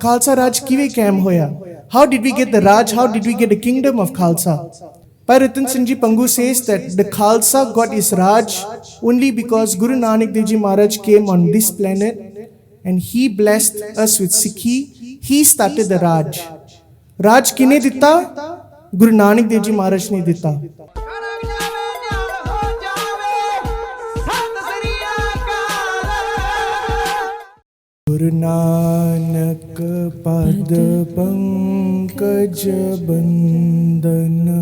Khalsa Raj kive kaim hoya? How did we get the Raj? How did we get the kingdom of Khalsa? Bhai Rattan Singh Ji Pangu says that the Khalsa got his Raj only because Guru Nanak Dev Ji Maharaj came on this planet and he blessed us with Sikhi. He started the Raj. Raj kine ditta? Guru Nanak Dev Ji Maharaj ne ditta. Guru Nanak pad pankaj bandana,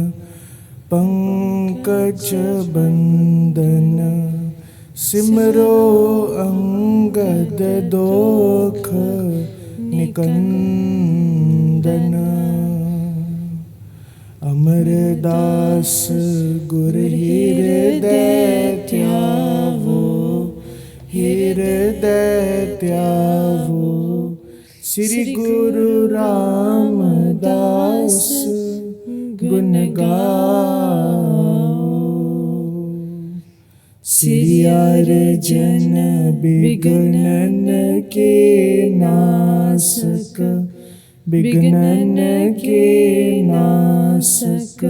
pankaj bandana, simro angad dokh nikandana. Amardas gur hirday tyavo, hirday tyavo, Sri Guru Ramdas gun gao. Sri Arjan bignan ke nasak, bignan ke nasak,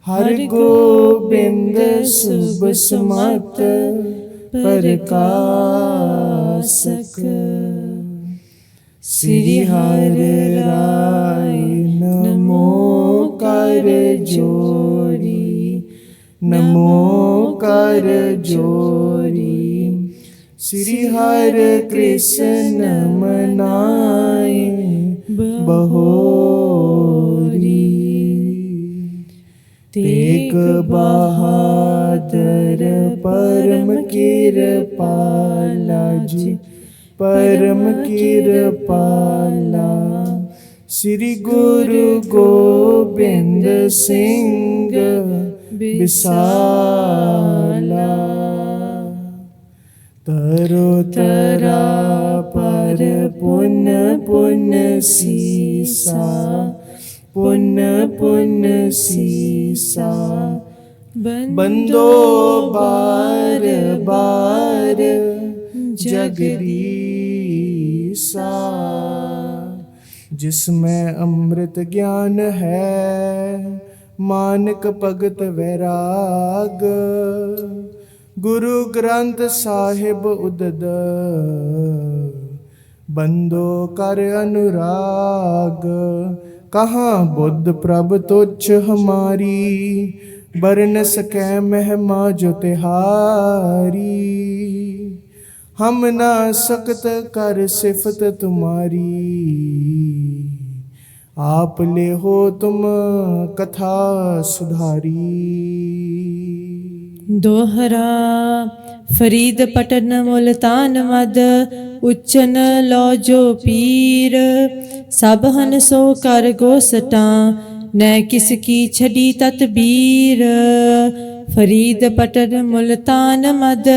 Har Gobind subh sumat Prakash. Sri Har Rai namo kar jori, namo kar jori, Sri Har Krishna manaye bahori. Tek Bahadur Param Kirpala ji, Param Kirpala, Sri Guru Gobind Singh Bisala. Taro tara par pun pun sisa, pun pun sisa, bando bar bar जगदीसा. जिसमें अमृत ज्ञान है, मानक भगत वैराग, गुरु ग्रंथ साहिब उदद बंदो कर अनुराग. कहाँ बुद्ध प्रभ तुच्छ हमारी, बरन सकै महिमा जो तिहारी. हम ना सकत कर सिफत तुम्हारी, आप ले हो तुम कथा सुधारी. दोहरा फरीद पटन मुल्तान मद, उच्चन लो जो पीर. सब हन सो कर गोसटा, न किसकी छड़ी ततबीर. फरीद पटन मुल्तान मद,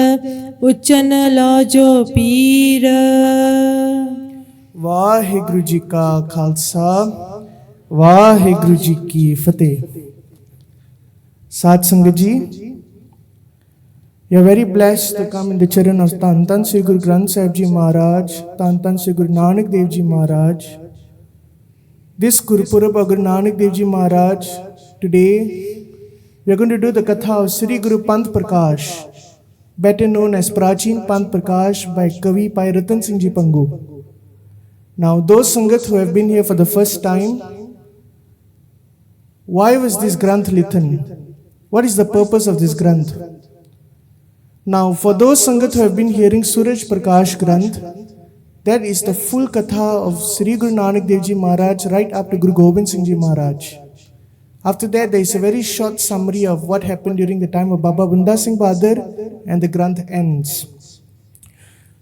उच्चन लो जो पीर. वाहिगुरु जी का खालसा, वाहिगुरु जी की फतेह. साध संगत जी, you are very blessed to come in the children of Tan Tan Sri Guru Granth Sahib Ji Maharaj, Tan Tan Sri Guru Nanak Dev Ji Maharaj. This Gurupurab of Guru Nanak Dev Ji Maharaj, today we are going to do the Katha of Sri Guru Panth Prakash, better known as Prachin Panth Prakash by Kavi Bhai Rattan Singh Ji Pangu. Now those Sangat who have been here for the first time, why was this Granth written? What is the purpose of this Granth? Now for those Sangat who have been hearing Suraj Prakash Granth, that is the full Katha of Sri Guru Nanak Dev Ji Maharaj right up to Guru Gobind Singh Ji Maharaj. After that, there is a very short summary of what happened during the time of Baba Bunda Singh Bahadur, and the Granth ends.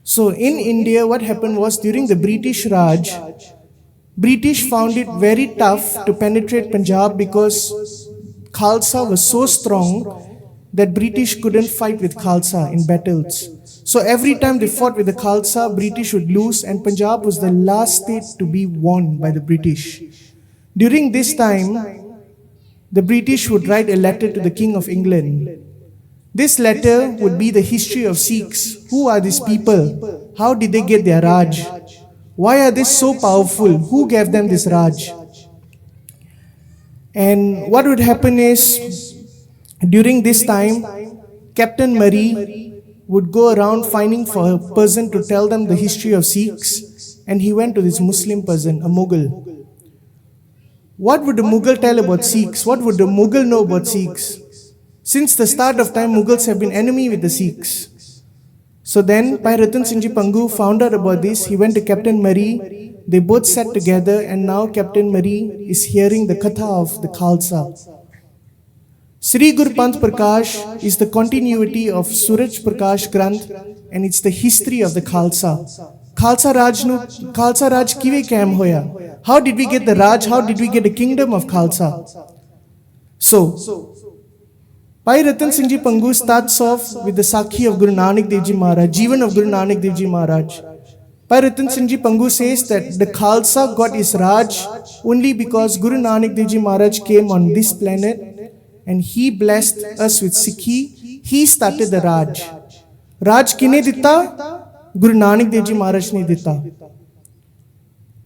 So in India, what happened was during the British Raj, British found it very tough to penetrate Punjab because Khalsa was so strong that British couldn't fight with Khalsa in battles. So every time they fought with the Khalsa, British would lose, and Punjab was the last state to be won by the British. During this time, the British would write a letter to the King of England. This letter would be the history of Sikhs. Who are these people? How did they get their Raj? Why are they so powerful? Who gave them this Raj? And what would happen is, during this time, Captain Murray would go around finding for a person to tell them the history of Sikhs, and he went to this Muslim person, a Mughal. What would the Mughal tell about Sikhs? What would the Mughal know about Sikhs? Since the start of time, Mughals have been enemy with the Sikhs. So then, Bhai Rattan Singh Ji Pangu found out about this. He went to Captain Murray. They both sat together, and now Captain Murray is hearing the Katha of the Khalsa. Sri Guru Panth Prakash is the continuity of Suraj Prakash Granth, and it's the history of the Khalsa. Khalsa Raj kive kaim hoya? How did we get the Raj? How did we get the kingdom of Khalsa? So, Bhai Rattan Singh Ji Pangu starts off with the Sakhi of Guru Nanak Dev Ji Maharaj, Jivan of Guru Nanak Dev Ji Maharaj. Bhai Rattan Singh Ji Pangu says that the Khalsa got his Raj only because Guru Nanak Dev Ji Maharaj came on this planet and he blessed us with Sikhi. He started the Raj. Raj kine ditta? Guru Nanak Dev Ji Maharaj ne ditta.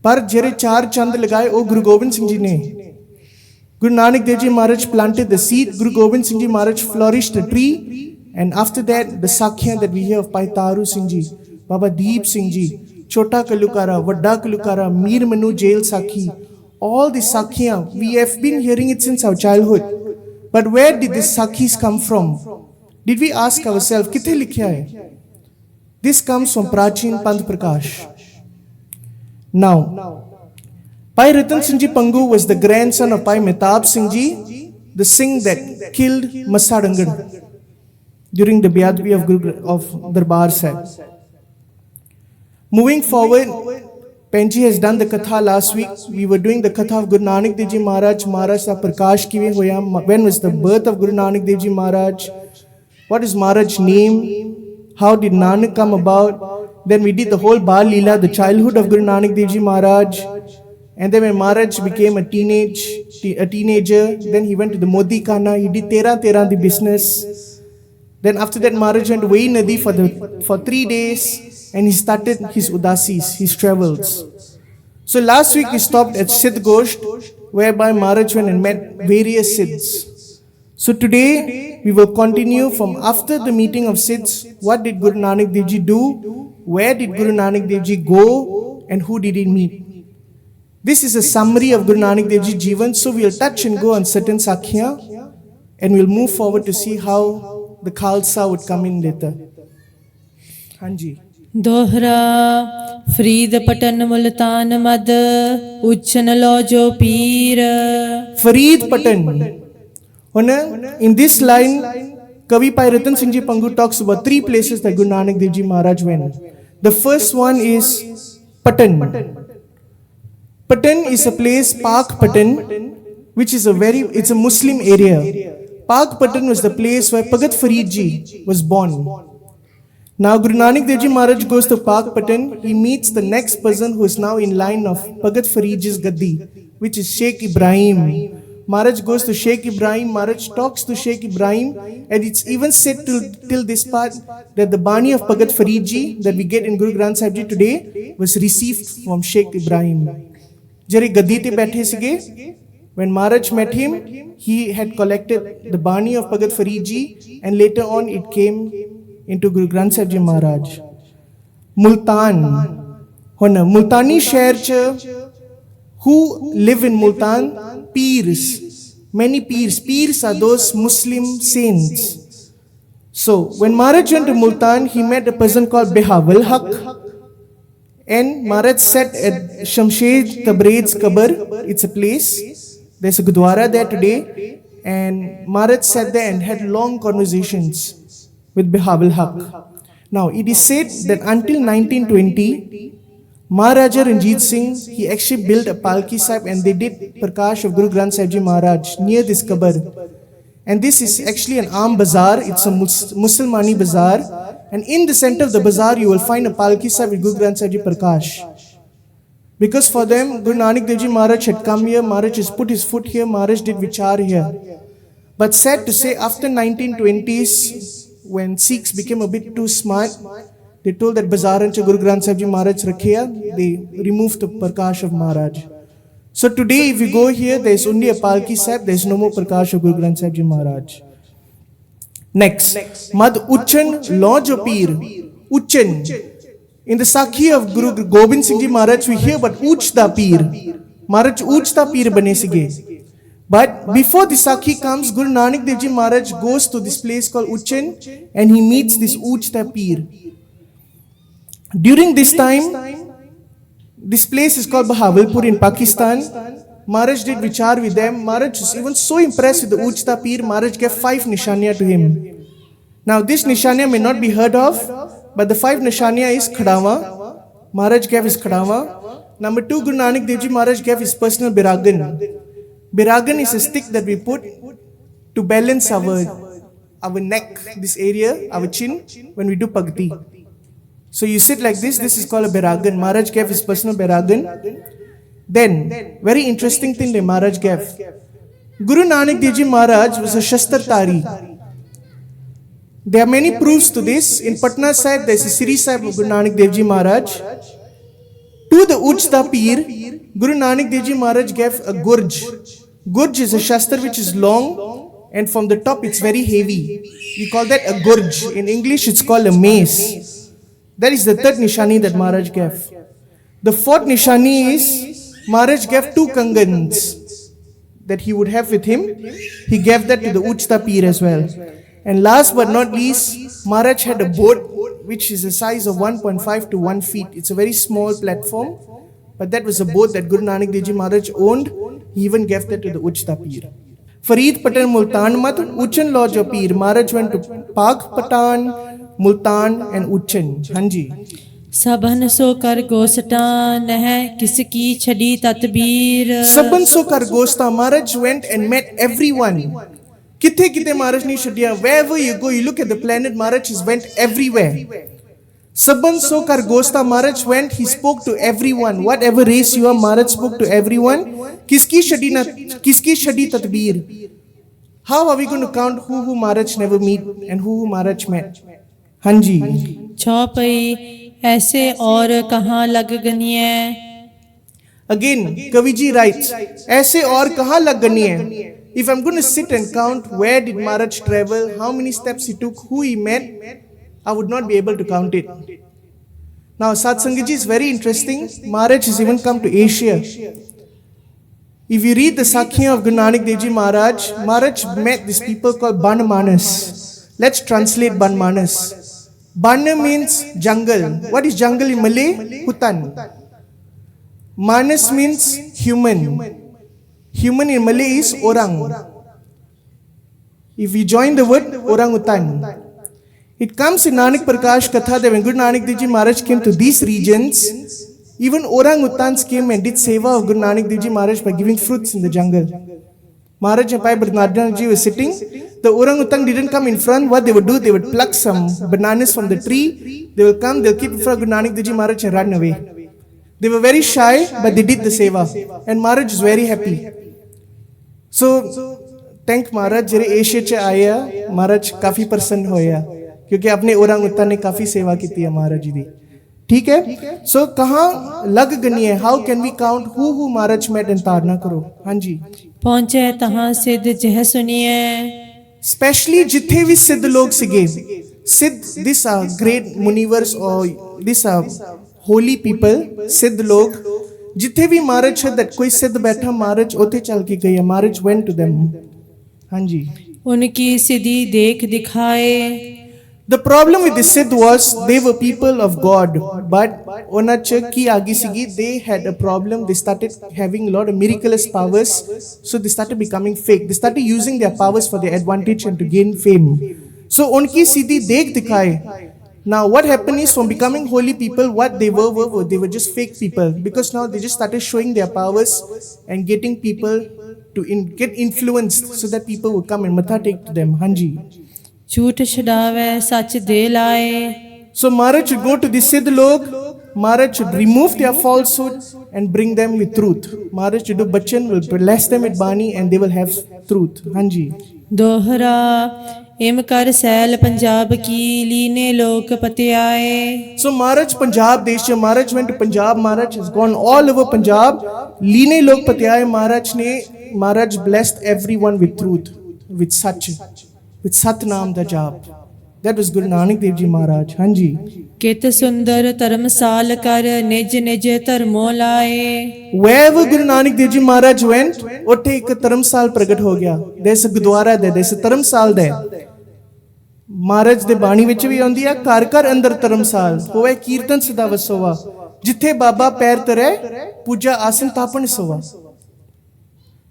Par jere char chand lagaye, o Guru Gobind Singh Ji ne. Guru Nanak Dev Ji Maharaj planted the seed. Guru Gobind Singh Ji Maharaj flourished the tree. And after that, the Sakhiyan that we hear of Bhai Taru Singh Ji, Baba Deep Singh Ji, Chota Kalukara, Vadda Kalukara, Mir Manu Jail Sakhi, all the Sakhiyan, we have been hearing it since our childhood. But where did these Sakhis come from? Did we ask ourselves, kithe likhya hai? This comes from Prachin Panth Prakash. Now, Bhai Rattan Singh Ji Pangu was the grandson of Bhai Mehtab Singh Ji, the Singh that killed Masadangad during the Biadbi of Darbar Sahib. Moving forward, Penji has done the Katha last week. We were doing the Katha of Guru Nanak Dev Ji Maharaj. Maharaj sa Prakash kive hoya. When was the birth of Guru Nanak Dev Ji Maharaj? What is Maharaj's name? How did Nanak come about? Then we did the whole Bal Leela, the childhood of Guru Nanak Dev Ji Maharaj. And then when Maharaj became a teenager, then he went to the Modi Khana. He did Tera the business. Then after that, Maharaj went to Vai Nadi for 3 days, and he started his Udaasis, his travels. So last week we stopped at Siddh Gosht, whereby Maharaj went and met various Siddhs. So today we will continue from after the meeting of Siddhs. What did Guru Nanak Dev Ji do? Where did Guru Nanak Dev Ji go? And who did he meet? This is a summary of Guru Nanak Dev Ji Jivan. So we'll touch and go on certain Sakhya, and we'll move forward to see how the Khalsa would come in later. Hanji. दोहरा फरीद पटन मुल्तान मद उच्चन लौजो पीर. Farid Patan. In this line, Kavi Bhai Rattan Singh Ji Pangu talks about 3 places that Guru Nanak Dev Ji Maharaj went. The first one is Patan. Patan is a place, Pak Patan, which is it's a Muslim area. Pak Patan was the place where Bhagat Farid Ji was born. Now Guru Nanak Dev Ji Maharaj goes to Pak Patan. He meets the next person who is now in line of Bhagat Farid Ji's Gaddi, which is Sheikh Ibrahim. Maharaj goes to Sheikh Ibrahim. Maharaj talks to Sheikh Ibrahim, and it's even said till this part that the Bani of Bhagat Farid Ji that we get in Guru Granth Sahib Ji today was received from Sheikh Ibrahim. Jare Gaddi te baithe sige. When Maharaj met him, he had collected the Bani of Bhagat Farid Ji, and later on it came into Guru Granth Sahib Ji Maharaj. Multan. Multani Shahr who live in Multan? Peers. Many Peers. Peers are those Muslim saints. So when Maharaj went to Multan, he met a person called Behawal Haq. And Maharaj sat at Shamshed Tabred's Kabar. It's a place. There's a Gurdwara there today. And Maharaj sat there and had long conversations with Behawal Haq. Now, it is said that until 1920, Maharaja Ranjit Singh, he actually built a Palki Sahib, and they did Prakash of Guru Granth Sahib Ji Maharaj near this Kabar. And this is actually an Aam Bazaar. It's a Musalmani Bazaar. And in the center of the bazaar, you will find a Palki Sahib with Guru Granth Sahib Ji Prakash. Because for them, Guru Nanak Dev Ji Maharaj had come here, Maharaj has put his foot here, Maharaj did Vichar here. But sad to say, after 1920s, when Sikhs became a bit too smart, They told that Bazaran cha Guru Granth Sahib Ji Maharaj rakhiya, they removed the Prakash of Maharaj. So today if you go here, there is only a Palki Sahib, there is no more Prakash of Guru Granth Sahib Ji Maharaj. Next, Mad Uchan Lodge of Peer. Uchan. In the Sakhi of Guru Gobind Singh Ji Maharaj, we hear about Uchda Peer. Maharaj Uchda Peer bane sige. But before the Sakhi comes, Guru Nanak Dev Ji Maharaj goes to this place called Uchan and he meets this Uchda Peer. During this time, this place is called Bahawalpur in Pakistan. Maharaj did vichar with them. Maharaj was even so impressed with the Uchda Peer, Maharaj gave 5 nishaniya to him. Now this nishaniya may not be heard of, but the 5 nishaniya is Khadawa. Maharaj gave his Khadawa. Number 2, Guru Nanak Dev Ji Maharaj gave his personal Biragan. Biragan is a stick that we put to balance our neck, this area, our chin, when we do Pagti. So you sit like this is called a Biragan. Maharaj gave his personal Biragan. Then, very interesting thing that Maharaj gave. Guru Nanak Dev Ji Maharaj was a Shastatari. There are many proofs to this. In Patna side, there is a Siri Sahib of Guru Nanak Dev Ji Maharaj. To the Uchda Peer, Guru Nanak Dev Ji Maharaj gave a Gurj. Gurj is a Shastra which is long and from the top it's very heavy. We call that a Gurj. In English it's called a mace. That is the 3rd nishani that Maharaj gave. The 4th nishani is Maharaj gave 2 kangans that he would have with him. He gave that to the Uchda Peer as well. And last but not least, Maharaj had a boat which is the size of 1.5 to 1 feet. It's a very small platform, but that was a boat that Guru Nanak Dev Ji Maharaj owned. He even gave that to the Uchda Peer. Farid Patan Multan Mat, Uchan Lodge of Peer. Maharaj went to Pak Patan, Multan and Uchan. Hanji. Sabhan so kar gosata neh kiski chadi tatbir. Sabhan so kar gosta. Maharaj went and met everyone. Kithe Maharaj ni chadiya. Wherever you go, you look at the planet, Maharaj has went everywhere. Sabhan so kar gosta. Maharaj went, he spoke to everyone. Whatever race you are, Maharaj spoke to everyone. Kiski shadi tatbir. How are we going to count who Maharaj never meet and who Maharaj met? Hanji. Chaupai aise aur kahan lag gani hai. Again, Kaviji writes, aise aur kahan lag gani hai. If I'm going to sit and count where did Maharaj travel, how many steps he took, who he met, I would not be able to count it. Now, Satsangiji is very interesting. Maharaj has even come to Asia. If you read the Sakhi of Guru Nanak Dev Ji Maharaj, Maharaj met these people called Ban Manas. Let's translate Ban Manas. Ban means jungle. What is jungle in Malay? Hutan. Manas means human. Human in Malay is orang. If we join the word, orang-utan. It comes in Nanak Prakash Katha that when Guru Nanak Dev Ji Maharaj came to these regions, even orang-utans came and did seva of Guru Nanak Dev Ji Maharaj by giving fruits in the jungle. Maharaj and Bhai Rattan Singh Ji were sitting. The orang-utan didn't come in front. What they would do, they would pluck some bananas from the tree. They will come, they'll keep in front of Guru Nanak Dev Ji Maharaj and run away. They were very shy, but they did the seva. And Maharaj is very happy. So, thank Maharaj, jere Asia ch aaya, Maharaj काफी प्रसन्न होया, क्योंकि अपने orang-utan ने काफी सेवा की थी महाराज जी दी. ठीक है? So, कहाँ लग गनी है? How can we count who Maharaj met and ताड़ना करो? हाँ जी. पहुँचे तहाँ सिद्ध जह सुनिए. Especially जिथे भी सिद्ध लोग सिगे. Siddh, these are great munivars or these are holy people, सिद्ध लोग. जिथे भी महाराज है that कोई सिद्ध बैठा महाराज ओथे चल के गया. Maharaj went to them. हाँ जी. उनकी सिद्धि देख दिखाए. The problem with the Siddh was they were people of God, but Onach ki agi sigi, they had a problem. They started having a lot of miraculous powers, so they started becoming fake. They started using their powers for their advantage and to gain fame. So unki siddhi dekh dikhai. Now what happened is, from becoming holy people, what they were just fake people, because now they just started showing their powers and getting people to get influenced so that people would come and matha take to them. Hanji. झूठ छुड़ावे सच दे लाए. So Maharaj should go to the Siddh log, Maharaj should remove their falsehood and bring them with truth. Maharaj should do bachan, will bless them with bani and they will have truth. Hanji. दोहरा इम कर cell Punjab की लीने लोक पत्याए। So Maharaj Punjab Desh, Maharaj went to Punjab, Maharaj has gone all over Punjab. Line log patyaye Maharaj blessed everyone with truth, with Sat Naam da Jaap. That was Guru Nanak Dev Ji Maharaj. Hanji. कित सुंदर धर्मसाल कर निज निज धर्मो लाए। Wherever Guru Nanak Dev Ji Maharaj went, utte ek dharamsal pragat ho gaya. There's a gurdwara there, there's a dharamsal there. Maharaj de baਣੀ ਵਿੱਚ ਵੀ ਆਉਂਦੀ ਹੈ ਘਰ ਘਰ ਅੰਦਰ ਧਰਮਸਾਲ ਹੋਵੇ ਕੀਰਤਨ ਸਦਾ ਵਸੋਵਾ ਜਿੱਥੇ ਬਾਬਾ ਪੈਰ ਧਰੇ ਪੂਜਾ ਆਸਨ ਤਾਪਨ ਸੋਵਾ।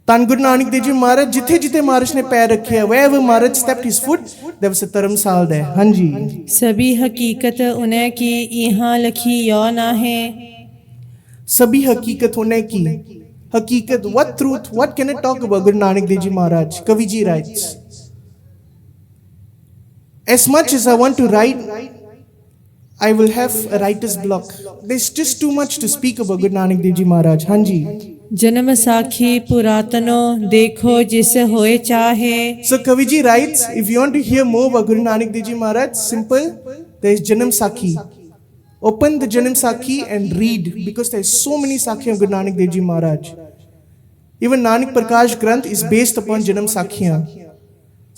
ਧੰਨ ਗੁਰੂ ਨਾਨਕ ਦੇਵ ਜੀ ਮਹਾਰਾਜ ਜਿੱਥੇ ਜਿੱਥੇ ਮਹਾਰਾਜ ਨੇ ਪੈਰ ਰੱਖਿਆ wherever Maharaj stepped his foot there was a Dharamsal there। ਹਾਂਜੀ सभी हकीकत उन्हें की यहाँ लखी यो ना है। सभी हकीकत उन्हें की हकीकत what truth what can I talk about Guru Nanak Dev Ji Maharaj? Kavi ji writes, as much as I want to write, I will have a writer's block. There's just too much to speak about Guru Nanak Dev Ji Maharaj. Hanji. जन्म साखी पुरातनो देखो जिस होए चाहे। So Kaviji writes, if you want to hear more about Guru Nanak Dev Ji Maharaj, simple, there is Janam Sakhi. Open the Janam Sakhi and read because there is so many Sakhi of Guru Nanak Dev Ji Maharaj. Even Nanak Prakash Granth is based upon Janam Sakhiyan.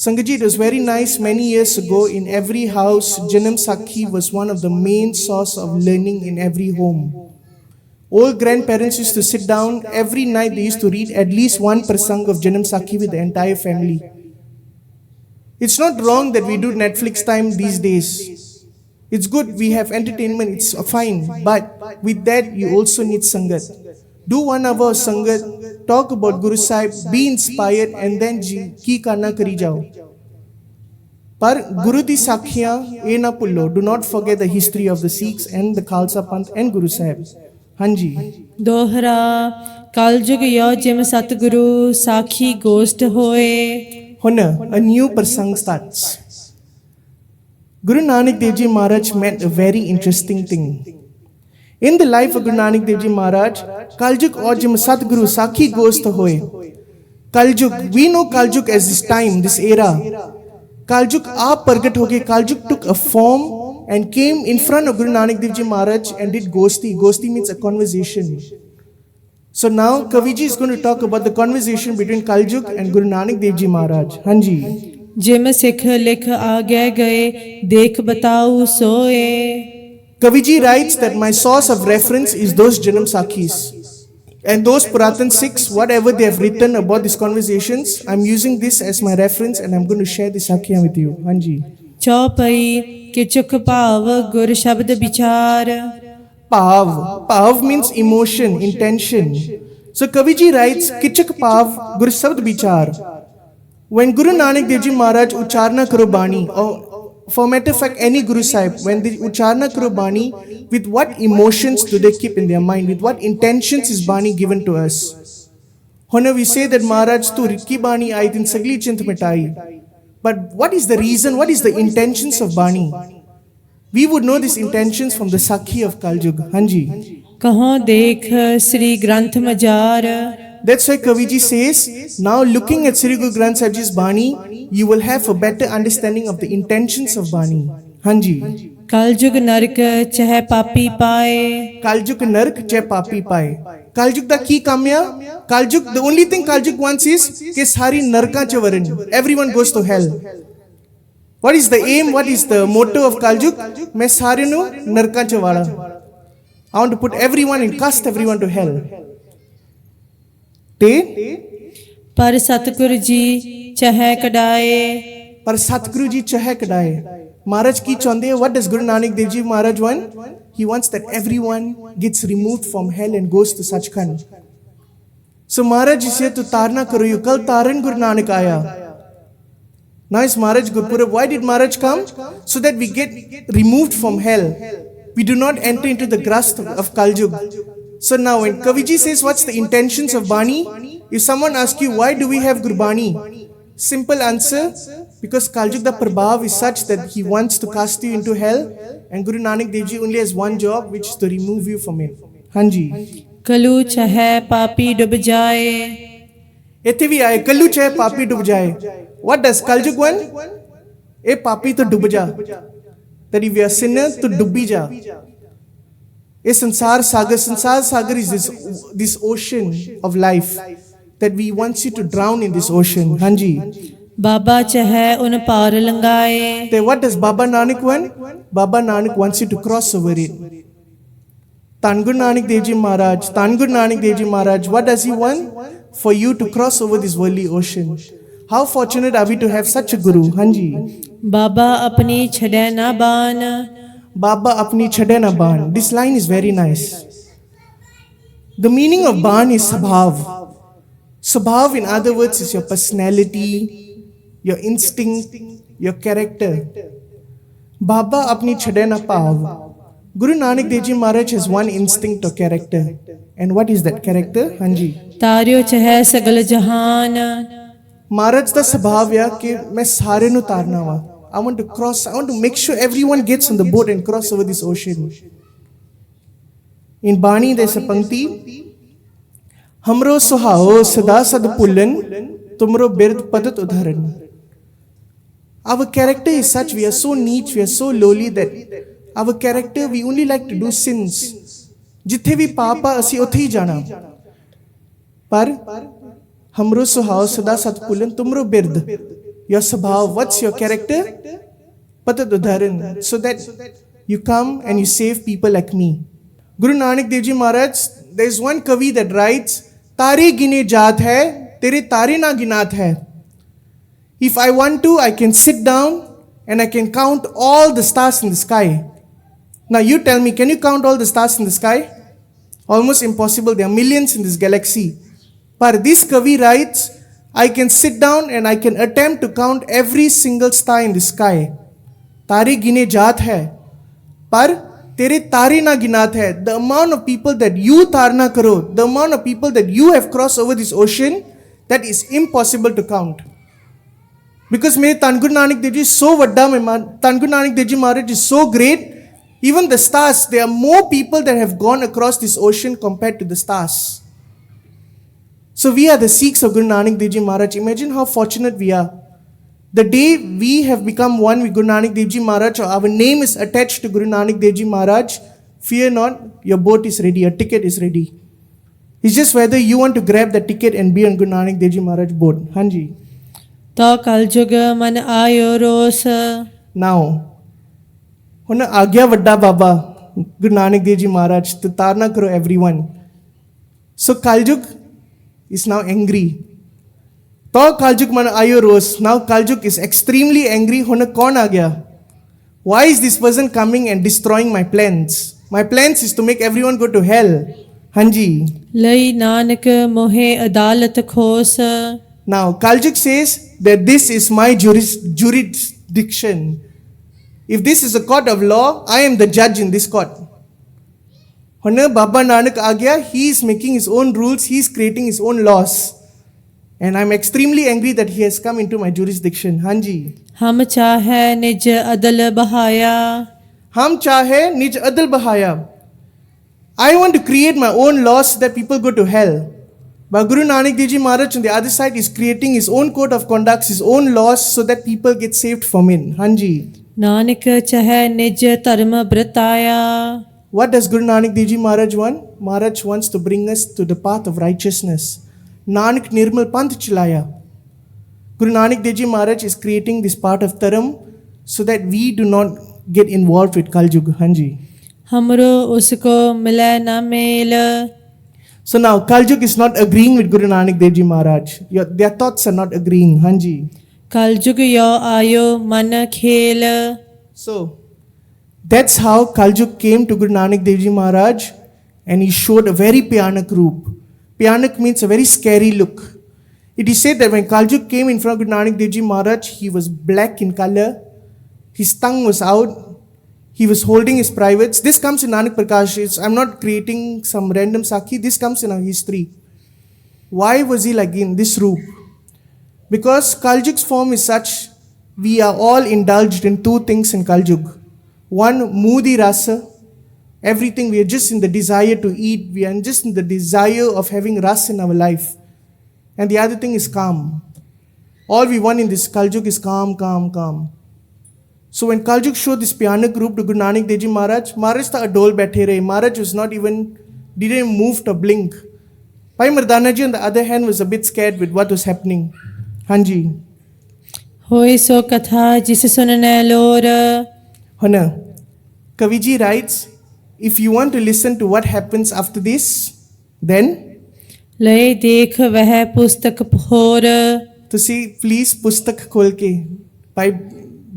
Sangaji, it was very nice many years ago in every house, Janam Sakhi was one of the main source of learning in every home. All grandparents used to sit down, every night they used to read at least one prasang of Janam Sakhi with the entire family. It's not wrong that we do Netflix time these days. It's good, we have entertainment, it's fine. But with that, you also need Sangat. Do 1 hour of Sangat, talk about Guru Sahib, be inspired and then ki karna kari jao. Par Guru di Sakhiyan e na pullo. Do not forget the history of the Sikhs and the Khalsa Panth and Guru Sahib. Hanji. दोहरा कलजुग यो gym सतगुरु साखी गोष्ठ होए। Hona, a new prasang starts. Guru Nanak Dev Ji Maharaj meant a very interesting thing. In the life of Guru Nanak Dev Ji Maharaj, Kaljug or Jim Satguru Sakhi goes to hoy. Kaljug, we know Kaljug as this time, this era. Kaljug aap pargat ho gaye. Kaljug took a form and came in front of Guru Nanak Dev Ji Maharaj and did gosti. Gosti means a conversation. So now Kaviji is going to talk about the conversation between Kaljug and Guru Nanak Dev Ji Maharaj. Hanji. Gym Sikh लिख आगे गए देख बताऊ सोए। Kaviji writes that my source of reference is those Janam Sakhis. And those Puratan Sikhs, whatever they have written about these conversations, I'm using this as my reference and I'm going to share this Sakhiyan with you. Hanji. Chaupai के चुख भाव गुर शब्द विचार। Pav means emotion, intention. So Kaviji writes, Kichak Pav Gur Sabd Vichar. When Guru Nanak Dev Ji Maharaj Ucharna Karo Bani, or for matter of fact, any Guru Sahib, when they Ucharna Karo Bani, with what emotions do they keep in their mind? With what intentions is Bani given to us? Hona we say that Maharaj tu Rikki Bani aayat in Sagli Chint Mitai. But what is the reason? What is the intentions of Bani? We would know these intentions from the Sakhi of Kaljug. Hanji. कहाँ देख श्री ग्रंथ मजार। That's why Kaviji says, now looking at Sri Guru Granth Sahib Ji's Bani, you will have a better understanding of the intentions of Bani. Hanji. कलजुग नरक चह पापी पाए। Kaljug Nark Che Papi Pai. Kaljug da ki kamya? Kaljug, the only thing Kaljug wants is ke sari narka che varan. Everyone goes to hell. What is the aim? What is the motto of Kaljug? Main sare nu narka che vada. I want to put everyone and cast everyone to hell. पर सतगुरु जी चह कडाए। Par Satguru Ji chahe kadaye. Maharaj ki chande, what does Guru Nanak Dev Ji Maharaj want? He wants that everyone gets removed from hell and goes to Sachkhand. So Maharaj is here to tarna karo you. Kal taran Guru Nanak aaya. Now is Maharaj Gurpurab. Why did Maharaj come? So that we get removed from hell. We do not enter into the grasp of Kaljug. So now when Kaviji says what's the intentions of Bani, if someone asks you why do we have Gurbani, simple answer, because Kaljug the Prabhav is such that he wants to cast you into hell and Guru Nanak Dev Ji only has one job, which is to remove you from it. Hanji. कलू चह पापी डूब जाए। Ethe vi aaye, Kallu chahe papi dub jaye. What does Kaljug want? ए पापी तो डूब जा, that if you are sinner तो डूबी जा. A संसार sagar is this ocean of life that we want you to drown in this ocean. Hanji. बाबा चह उन पार लंगाए. Then what does Baba Nanak want? Baba Nanak wants you to cross over it. Tan Guru Nanak Dev Ji Maharaj, what does he want? For you to cross over this worldly ocean. How fortunate are we to have such a Guru? Hanji. बाबा अपनी छड़े ना बान. Baba apni chade na baan. This line is very nice. The meaning of baan is sabhav. Sabhav, in other words, is your personality, your instinct, your character. Baba apni chade na paav. Guru Nanak Dev Ji Maharaj has one instinct or character. And what is that character? Hanji. तारियो चह सगल जहान. Maharaj da sabhav ya ki main sare nu tarna wa. I want to make sure everyone gets on the boat and cross over this ocean. In Bani there's a pankti. Hamro sohao sada sad pullan, tumro bird padat udharan. Our character is such, we are so neat, we are so lowly that our character, we only like to do sins. Jithe vi papa asi uthe hi jana. Par hamro sohao sada sad pullan, tumro bird. Your sabhav, what's your character? Patadudharan. So that you come and you save people like me. Guru Nanak Dev Ji Maharaj, there is one kavi that writes, Tare gine jaat hai, tere tare na ginat hai. If I want to, I can sit down and I can count all the stars in the sky. Now you tell me, can you count all the stars in the sky? Almost impossible. There are millions in this galaxy. But this kavi writes, I can sit down and I can attempt to count every single star in the sky. Tare gine jaat hai. Par tere tare na ginat hai. The amount of people that you tarna karo, the amount of people that you have crossed over this ocean, that is impossible to count. Because mere Tan Guru Nanak Dev Ji is so vadda, Tan Guru Nanak Dev Ji Maharaj is so great. Even the stars, there are more people that have gone across this ocean compared to the stars. So we are the Sikhs of Guru Nanak Dev Ji Maharaj. Imagine how fortunate we are. The day we have become one with Guru Nanak Dev Ji Maharaj, or our name is attached to Guru Nanak Dev Ji Maharaj, fear not, your boat is ready, your ticket is ready. It's just whether you want to grab the ticket and be on Guru Nanak Dev Ji Maharaj boat. Hanji. तो कलजुग मन आयो रोस. Now, hona agya vadda Baba, Guru Nanak Dev Ji Maharaj, to tarna karo everyone. So Kaljug is now angry. To Kaljug man ayo ros. Now Kaljug is extremely angry. Hona kaun aa gaya? Why is this person coming and destroying my plans? My plans is to make everyone go to hell. Hanji. लई नानक मोहे अदालत खोस. Now Kaljug says that this is my jurisdiction. If this is a court of law, I am the judge in this court. Hona Baba Nanak aa gaya, he is making his own rules, he is creating his own laws. And I'm extremely angry that he has come into my jurisdiction. Hanji. हम चाहे निज अदल बहाया. Hum chahe nij adal bahaya. I want to create my own laws so that people go to hell. But Guru Nanak Dev Ji Maharaj on the other side is creating his own code of conduct, his own laws so that people get saved from it. Hanji. Nanak चाहे निज धर्म ब्रताया. What does Guru Nanak Dev Ji Maharaj want? Maharaj wants to bring us to the path of righteousness. Nanak Nirmal Panth Chilaya. Guru Nanak Dev Ji Maharaj is creating this part of Dharam so that we do not get involved with Kaljug. Hanji. हमरो उसको मिले न mail. So now Kaljug is not agreeing with Guru Nanak Dev Ji Maharaj. Their thoughts are not agreeing. Hanji. कलजुग यो आयो मन खेल. So that's how Kaljug came to Guru Nanak Dev Ji Maharaj and he showed a very Bhyanak roop. Bhyanak means a very scary look. It is said that when Kaljug came in front of Guru Nanak Dev Ji Maharaj, he was black in color, his tongue was out, he was holding his privates. This comes in Nanak Prakash. I'm not creating some random Sakhi, this comes in our history. Why was he like in this roop? Because Kaljug's form is such, we are all indulged in two things in Kaljug. One, moody rasa. Everything, we are just in the desire to eat. We are just in the desire of having rasa in our life. And the other thing is calm. All we want in this Kaljug is calm, calm, calm. So when Kaljug showed this Bhyanak group to Guru Nanak Dev Ji Maharaj, Maharaj tha adol baithe rahe. Maharaj was not even, didn't move to blink. Bhai Mardana Ji on the other hand was a bit scared with what was happening. Hanji. ਹੋਏ ਸੋ ਕਥਾ ਜਿਸ ਸੁਨਨੈ ਲੋਰ Hona. Kaviji writes, if you want to listen to what happens after this, then ਲਏ ਦੇਖ ਵਹਿ ਪੁਸਤਕ ਹੋਰ ਤੁਸੀਂ ਪਲੀਜ਼ ਪੁਸਤਕ ਖੋਲ ਕੇ ਭਾਈ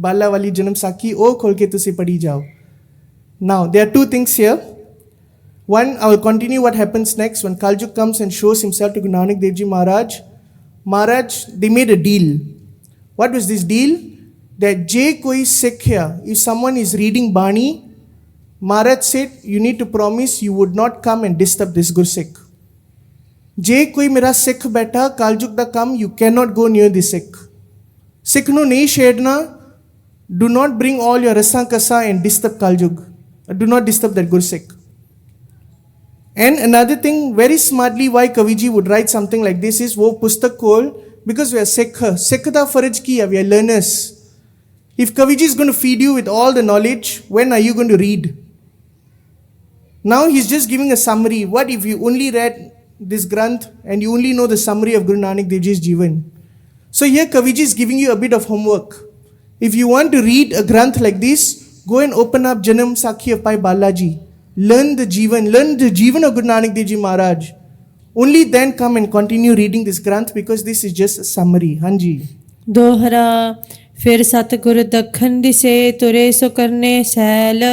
ਬਾਲਾ ਵਾਲੀ ਜਨਮ ਸਾਖੀ ਉਹ ਖੋਲ ਕੇ ਤੁਸੀਂ ਪੜ੍ਹੀ ਜਾਓ. Now there are two things here. One, I will continue what happens next when Kaljug comes and shows himself to Guru Nanak Dev Ji Maharaj. Maharaj, they made a deal. What was this deal? That je koi Sikh here, if someone is reading Bani, Maharaj said, you need to promise you would not come and disturb this Gursikh. ਜੇ ਕੋਈ ਮੇਰਾ ਸਿੱਖ ਬੈਠਾ ਕਾਲਜੁਗ ਦਾ ਕੰਮ, you cannot go near the Sikh. ਸਿੱਖ ਨੂੰ ਨਹੀਂ ਛੇੜਨਾ. Do not bring all your rasa kasa and disturb Kaljug. Do not disturb that Gursikh. And another thing, very smartly why Kaviji would write something like this is, wo pustak kol, because we are Sikh. Sikh da faraj ki hai, we are learners. If Kaviji is going to feed you with all the knowledge, when are you going to read? Now he's just giving a summary. What if you only read this Granth and you only know the summary of Guru Nanak Dev Ji's Jivan? So here Kaviji is giving you a bit of homework. If you want to read a Granth like this, go and open up Janam Sakhi of Bhai Balaji. Learn the Jivan of Guru Nanak Dev Ji Maharaj. Only then come and continue reading this Granth, because this is just a summary. Hanji. ਦੋਹਰਾ ਫਿਰ ਸਤਿਗੁਰ ਦੱਖਣ ਦਿਸੇ ਤੁਰੇ ਸੋ ਕਰਨੇ cell.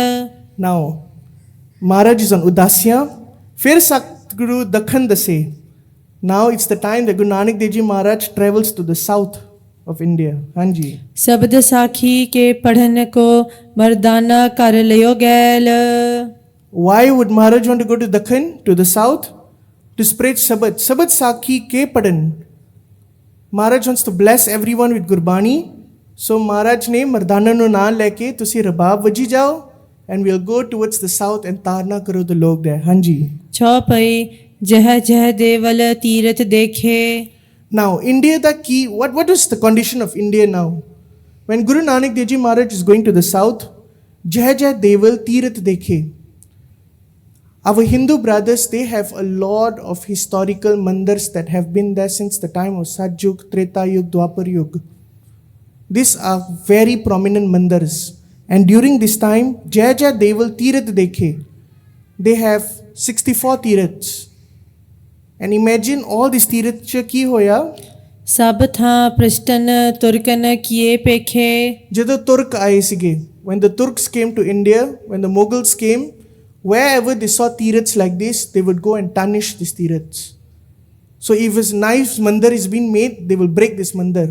Now, Maharaj is on Udaasia. Fir Satguru Dakhan Dase. Now it's the time that Guru Nanak Dev Ji Maharaj travels to the south of India. Hanji. ਸ਼ਬਦ ਸਾਖੀ ਕੇ ਪੜਨ ਕੋ ਮਰਦਾਨਾ ਕਰ ਲਿਓ ਗੈਲ. Why would Maharaj want to go to Dakhan, to the south? To spread Sabad. Sabad Sakhi ke padan. Maharaj wants to bless everyone with Gurbani. So Maharaj ne Mardana no naan leke tusi rabab vaji jao, and we'll go towards the south and tarna karo the log there. Hanji. ਛੋ ਪਈ ਜਹ ਜਹ ਦੇਵਲ ਤੀਰਥ ਦੇਖੇ. Now India the key, what is the condition of India now? When Guru Nanak Dev Ji Maharaj is going to the south, Jai Jai Deval Tirath Dekhe. Our Hindu brothers, they have a lot of historical mandars that have been there since the time of Satyug, Treta Yug, Dwapar Yug. These are very prominent mandars. And during this time, Jai Jai Deval Tirath Dekhe, they have 64 tiraths. And imagine all these tiraths ki hoya. ਸਭ ਥਾਂ ਪ੍ਰਸ਼ਟਨ ਤੁਰਕਨ ਕੀਏ ਪੇਖੇ. Jado Turk aaye sige. When the Turks came to India, when the Mughals came, wherever they saw tiraths like this, they would go and tarnish these tiraths. So if a nice mandar is being made, they will break this mandar.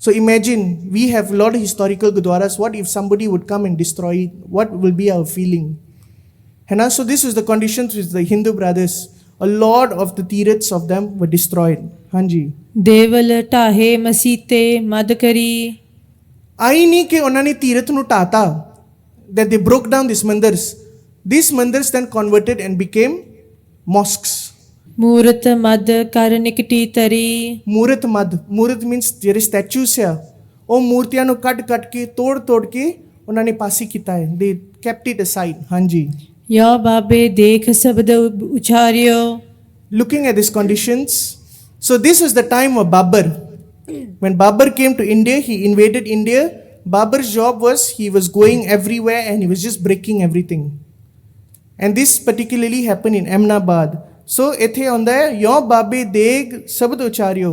So imagine, we have a lot of historical gurdwaras. What if somebody would come and destroy it? What will be our feeling? And so this was the conditions with the Hindu brothers. A lot of the tiraths of them were destroyed. Hanji. ਦੇਵਲ ਢਾਹੇ ਮਸੀਤੇ ਮਦ ਕਰੀ. ਆਈ ਨਹੀਂ ਕਿ ਉਹਨਾਂ ਨੇ ਤੀਰਥ ਨੂੰ ਢਾਤਾ, that they broke down these mandars. These mandars then converted and became mosques. ਮੂਰਤ ਮਦ ਕਰ ਨਿਕਟੀ ਤਰੀ. Murat Mad. Murat means ਜਿਹੜੇ statues ਆ, ਉਹ ਮੂਰਤੀਆਂ ਨੂੰ ਕੱਟ ਕੇ ਤੋੜ ਕੇ ਉਹਨਾਂ ਨੇ ਪਾਸੀ ਕੀਤਾ ਹੈ. They kept it aside. ਹਾਂਜੀ. ਯੋ ਬਾਬੇ ਦੇਖ ਸ਼ਬਦ ਉਚਾਰਿਓ. Looking at these conditions, so this was the time of Babur. When Babur came to India, he invaded India. Babur's job was, he was going everywhere and he was just breaking everything. And this particularly happened in Ahmedabad. So, ethe onda hai, yo babe deg shabad ucharyo.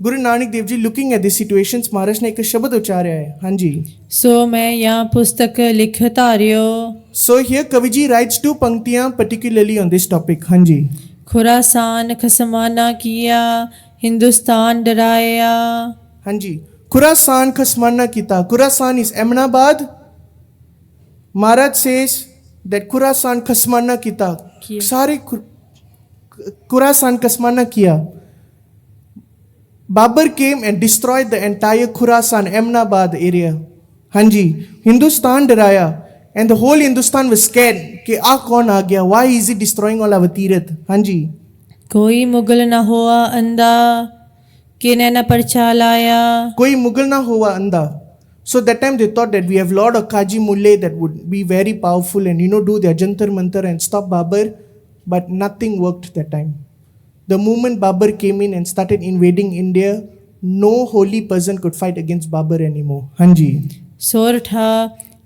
Guru Nanak Dev Ji, looking at these situations, Maharaj ne ek shabad ucharya hai. Hanji. ਸੋ ਮੈਂ ਯਾ ਪੁਸਤਕ ਲਿਖ ਧਾਰਿਓ. So here Kaviji writes two panktiyan particularly on this topic. Hanji. Khurasan ਖਸਮਾਨਾ ਕੀਆ Hindustan ਡਰਾਇਆ. Hanji. Khurasan khasmana kita. Khurasan is Ahmedabad. Maharaj says that Khurasan khasmana kita. Sare Khurasan khasmana kiya. Babur came and destroyed the entire Khurasan, Ahmedabad area. Hanji. Hindustan daraya. And the whole Hindustan was scared. Ke kaun aa gaya? Why is he destroying all our tirath? Hanji. ਕੋਈ ਮੁਗਲ ਨਾ ਹੋਆ ਅੰਦਾ ਕਿਨੇ ਨਾ ਪਰਚਾ ਲਾਇਆ. कोई मुगल ना हुआ अंधा. So that time they thought that we have lot of Kaji Mulle that would be very powerful and do their Jantar Mantar and stop Babur, but nothing worked that time. The moment Babur came in and started invading India, no holy person could fight against Babur anymore. Hanji. सोरठा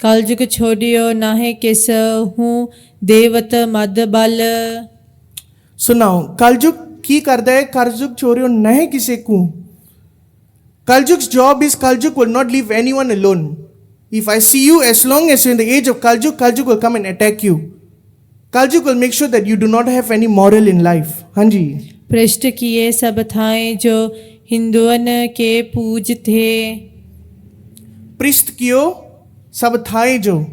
कलयुग छोड़ियो नाहे किस हूँ देवत मद बल. So now, Kaljug ki karda hai, Kaljug choryo nahe kise ku. Kaljug's job is Kaljug will not leave anyone alone. If I see you, as long as you're in the age of Kaljug, Kaljug will come and attack you. Kaljug will make sure that you do not have any moral in life. Hanji. पृष्ठ किए सब थाएं जो हिंदुअन के पूज थे. Priest kiyo sab thai jo.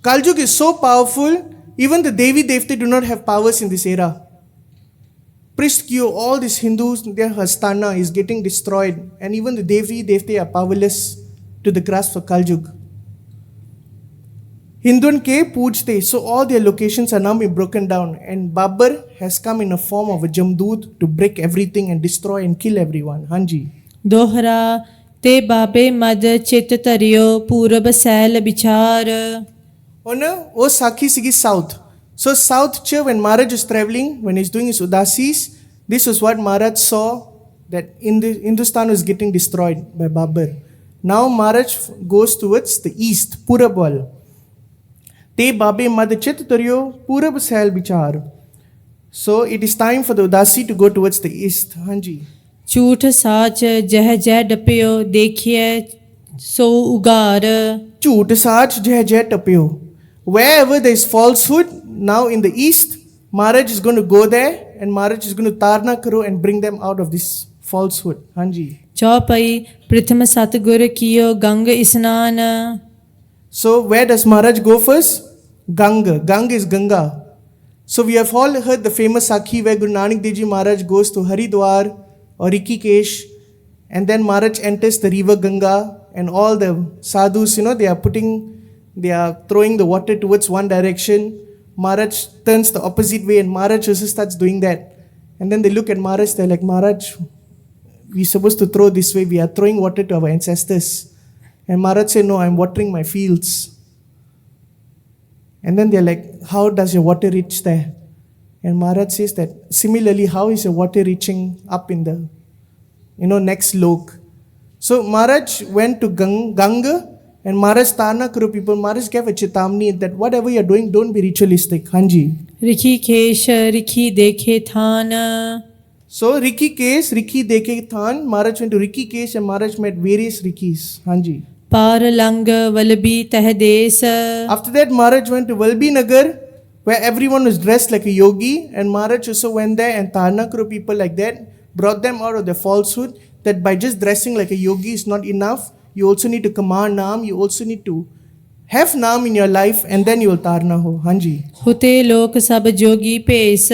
Kaljug is so powerful, even the Devi Devte do not have powers in this era. Priest kiyo, all these Hindus, their Hastana is getting destroyed, and even the Devi Devte are powerless to the grasp of Kaljug. Hinduan ke poojte, so all their locations are now being broken down, and Babur has come in a form of a Jamdood to break everything and destroy and kill everyone. Hanji. दोहरा ते बाबे मद चित तरियो पूरब cell बिचार. Oh, Sakhis is south. So south che, when Maharaj is traveling, when he's doing his Udaasis, this was what Maharaj saw, that Hindustan was getting destroyed by Babur. Now Maharaj goes towards the east, Purabwal. Te babe mad chit taryo purab sahel bichar. So it is time for the Udasi to go towards the east. Hanji. झूठ साच जह जह डपियो देखिए सो उगार. Chut sach jai jai tapyo. Wherever there is falsehood, now in the east, Maharaj is going to go there and Maharaj is going to tarna karo and bring them out of this falsehood. Hanji. Chaupai प्रथम सतगुर कियो गंग स्नान. So where does Maharaj go first? Ganga. Ganga is Ganga. So we have all heard the famous Sakhi where Guru Nanak Dev Ji Maharaj goes to Haridwar or Rikikesh, and then Maharaj enters the river Ganga, and all the sadhus, they are throwing the water towards one direction. Maharaj turns the opposite way and Maharaj also starts doing that. And then they look at Maharaj, they're like, Maharaj, we're supposed to throw this way, we are throwing water to our ancestors. And Maharaj said, no, I'm watering my fields. And then they're like, how does your water reach there? And Maharaj says that, similarly, how is your water reaching up in the, next lok? So Maharaj went to Ganga and Maharaj Tarna Kuru people, Maharaj gave a chetamni that whatever you're doing, don't be ritualistic. Hanji. Rikhi Kesh, Rikhi Dekhe Thana. So Rikikesh, Rikhi Dekhe Than, Maharaj went to Rikikesh and Maharaj met various Rikis. Hanji. Par Lang Valbi Tahdes. After that, Maharaj went to Valbi Nagar, where everyone was dressed like a yogi, and Maharaj also went there and Tarna Kuru people like that, brought them out of their falsehood, that by just dressing like a yogi is not enough. You also need to command Naam, you also need to have Naam in your life, and then you will Tarna ho. Hanji. Hute Lok Sab Jogi Pes.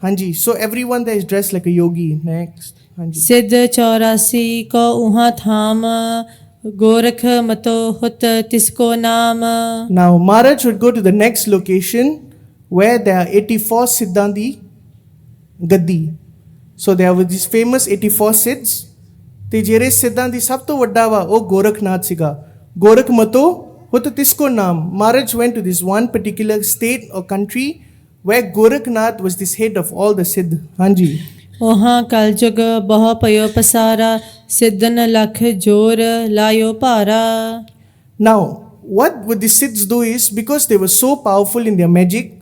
Hanji. So everyone there is dressed like a yogi. Next. Hanji. Siddh Chaurasi Ko Uha Tham. Gorakh Mato Hut Tisko Naam. Now Maharaj would go to the next location where there are 84 Siddhandi Gaddi. So there were these famous 84 Siddhs. ਤੇ ਜਿਹੜੇ ਸਿੱਧਾਂ ਦੀ ਸਭ ਤੋਂ ਵੱਡਾ ਵਾ ਉਹ ਗੋਰਖਨਾਥ ਸੀਗਾ. ਗੋਰਖ ਮਤੋ ਹੁਤ ਤਿਸਕੋ ਨਾਮ. Maharaj went to this one particular state or country where Gorakhnath was this head of all the Siddh. Hanji. ओहा कलजुग बहु पयो पसारा सिद्धन लख जोर लायो भारा. Now, what would the Siddhs do is, because they were so powerful in their magic,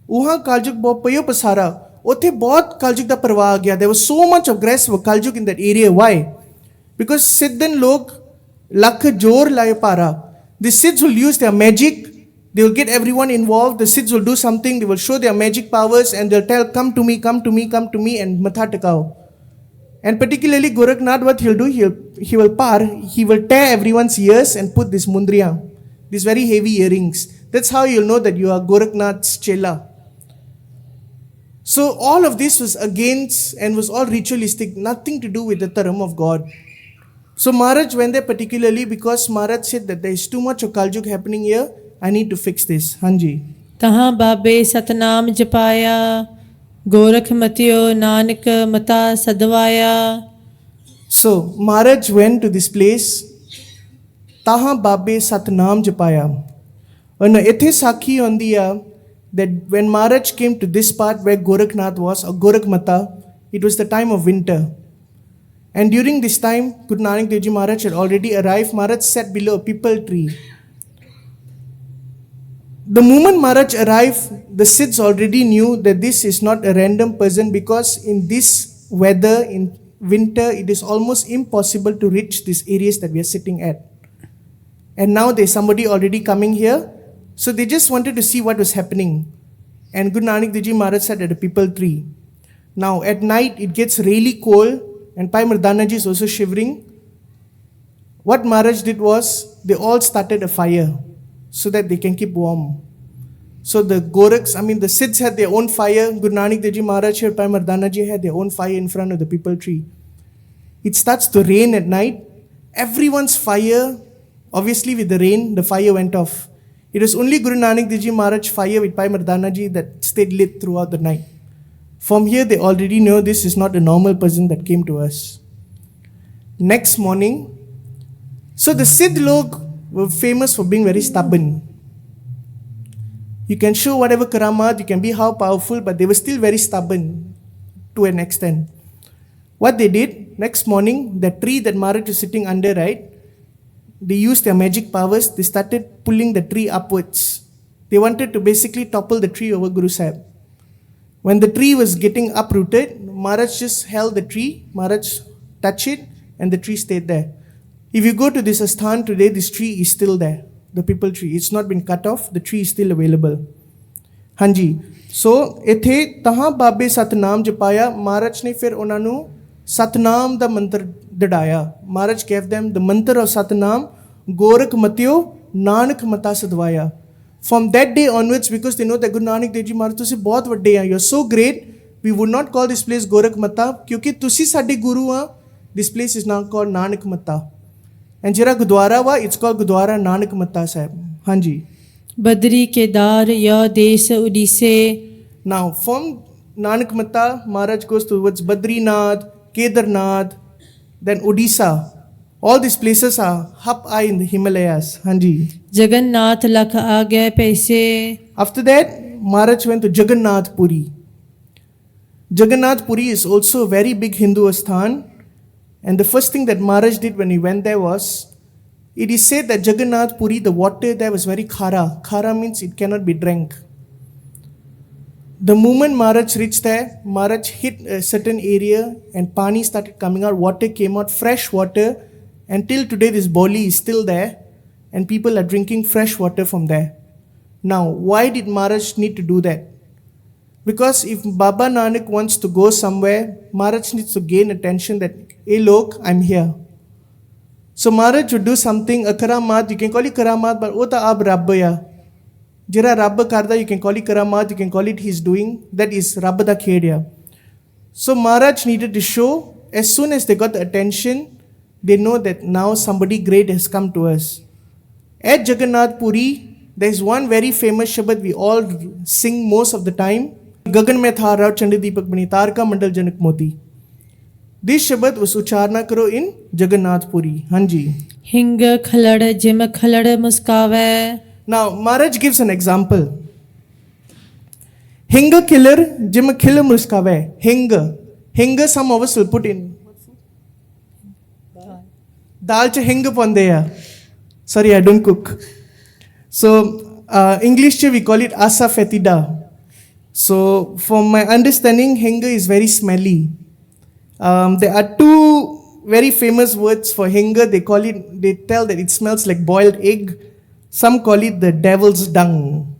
uha Kaljug bahut payo pasara. Othe bahut Kaljug da parva aa gaya. There was so much of grace for Kaljug in that area. Why? Because Siddhan log lakh jor layo para. The Siddhs will use their magic. They will get everyone involved. The Siddhs will do something. They will show their magic powers and they'll tell, come to me, come to me, come to me, and matha takao. And particularly Gorakhnath, what he'll do, he will tear everyone's ears and put this mundriya, these very heavy earrings. That's how you'll know that you are Gorakhnath's chela. So all of this was against and was all ritualistic, nothing to do with the Dharam of God. So Maharaj went there particularly because Maharaj said that there is too much of Kaljug happening here. I need to fix this. Hanji. तहाँ बाबे सतनाम जपाया गोरख मतियो नानक मता सदवाया. So Maharaj went to this place ਤਾਹਾਂ ਬਾਬੇ Satnam ਜਪਾਇਆ। And ਇੱਥੇ ਸਾਖੀ ਆਉਂਦੀ ਆ that when Maharaj came to this part where Gorakhnath was, or Gorakhmata, it was the time of winter. And during this time, Guru Nanak Dev Ji Maharaj had already arrived. Maharaj sat below a people tree. The moment Maharaj arrived, the Sikhs already knew that this is not a random person, because in this weather, in winter, it is almost impossible to reach these areas that we are sitting at. And now there's somebody already coming here. So they just wanted to see what was happening. And Guru Nanak Dev Ji Maharaj sat at a people tree. Now at night it gets really cold, and Bhai Rattan Ji is also shivering. What Maharaj did was, they all started a fire so that they can keep warm. So the the Sikhs had their own fire. Guru Nanak Dev Ji Maharaj and Bhai Rattan Ji had their own fire in front of the people tree. It starts to rain at night. Everyone's fire, obviously with the rain, the fire went off. It was only Guru Nanak Dev Ji Maharaj fire with Bhai Rattan Ji that stayed lit throughout the night. From here they already know this is not a normal person that came to us. Next morning, so the Sidh log were famous for being very stubborn. You can show whatever karamat, you can be how powerful, but they were still very stubborn to an extent. What they did, next morning, the tree that Maharaj was sitting under, right, they used their magic powers. They started pulling the tree upwards. They wanted to basically topple the tree over Guru Sahib. When the tree was getting uprooted, Maharaj just held the tree. Maharaj touched it, and the tree stayed there. If you go to this asthan today, this tree is still there. The people tree. It's not been cut off. The tree is still available. Hanji. So, ਇੱਥੇ ਤਹਾਂ ਬਾਬੇ Satnam ਜਪਾਇਆ। Maharaj ਨੇ ਫਿਰ ਉਹਨਾਂ ਨੂੰ ਸਤਨਾਮ ਦਾ ਮੰਤਰ ਦੜਾਇਆ। Maharaj gave them the mantra of Satnam, Gorakh Matyo, Nanak Mata Sadvaya. From that day onwards, because they know that Guru Nanak Dev Ji Maharaj ਤੁਸੀਂ ਬਹੁਤ ਵੱਡੇ ਆ, you are so great, we would not call this place Gorakh Mata, ਕਿਉਂਕਿ ਤੁਸੀਂ ਸਾਡੇ ਗੁਰੂ ਆ। This place is now called Nanak Mata. And ਜਿਹੜਾ ਗੁਰਦੁਆਰਾ ਵਾ, it's called Gurdwara Nanak Mata Sahib. ਹਾਂਜੀ। ਬਦਰੀ ਕੇਦਾਰ ਯਾ ਦੇਸ ਉਡੀਸੇ। Now from Nanak Mata, Maharaj goes towards Badrinath, Kedarnath, then Odisha. All these places are up high in the Himalayas. Hanji. Jagannath ਲਖ ਆ ਗਏ ਪੈਸੇ। After that, Maharaj went to Jagannath Puri. Jagannath Puri is also a very big Hindu asthan. And the first thing that Maharaj did when he went there was, it is said that Jagannath Puri, the water there was very khara. Khara means it cannot be drank. The moment Maharaj reached there, Maharaj hit a certain area and pani started coming out, water came out, fresh water. Until today this boli is still there and people are drinking fresh water from there. Now, why did Maharaj need to do that? Because if Baba Nanak wants to go somewhere, Maharaj needs to gain attention that, hey log, I'm here. So Maharaj would do something, a karamat, you can call it karamat, but ota ab rabbaya. Jira rabba karda, you can call it karamat, you can call it his doing, that is rabba da khedya. So Maharaj needed to show, as soon as they got the attention, they know that now somebody great has come to us. At Jagannath Puri, there is one very famous Shabad we all sing most of the time. Gagan mein tha rav chandi deepak bani tarka mandal janak moti. This Shabad was ucharna karo in Jagannath Puri. Hanji. Hing khalad jim khalad muskave. Now Maharaj gives an example. Hinga killer jim killer muskave. Hinga some of us will put in. Dal cha hing pondeya. Sorry, I don't cook. So, English we call it asa fetida. So, from my understanding, hinga is very smelly. There are two very famous words for hinga. They tell that it smells like boiled egg. Some call it the devil's dung.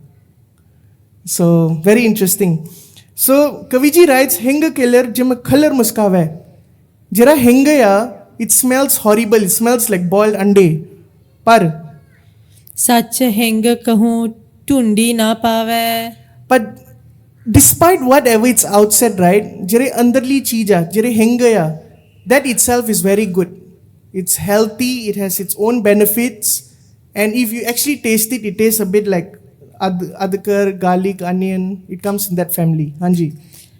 So, very interesting. So, Kaviji writes, hinga killer jim khalar muskave. Jira hinga ya, it smells horrible. It smells like boiled ande. Par सच हिंग कहूँ टूंडी ना पावे. But despite whatever it's outside, right, jere andarli cheeza, jere hengaya, that itself is very good. It's healthy, it has its own benefits, and if you actually taste it, it tastes a bit like adkar, garlic, onion. It comes in that family. Hanji.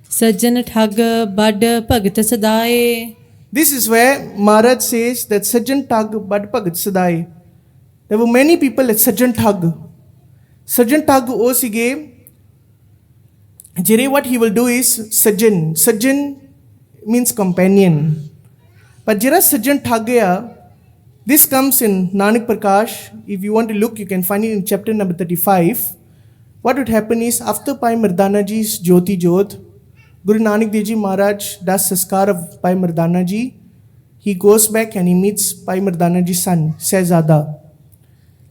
सज्जन ठग बड़ भगत सदाए. This is where Maharaj says that Sajjan Tag Bad Bhagat Sadai. there were many people at Sajjan Thug. Sajjan Thug ਉਹ ਸੀਗੇ ਜਿਹੜੇ what he will do is Sajjan means companion. But ਜਿਹੜਾ Sajjan Thug ਆ, this comes in Nanak Prakash. If you want to look, you can find it in chapter number 35. What would happen is, after Bhai Mardana Ji's Jyoti Jyot, Guru Nanak Dev Ji Maharaj does saskar of Bhai Mardana Ji. He goes back and he meets Bhai Mardana Ji's son, Sehzada.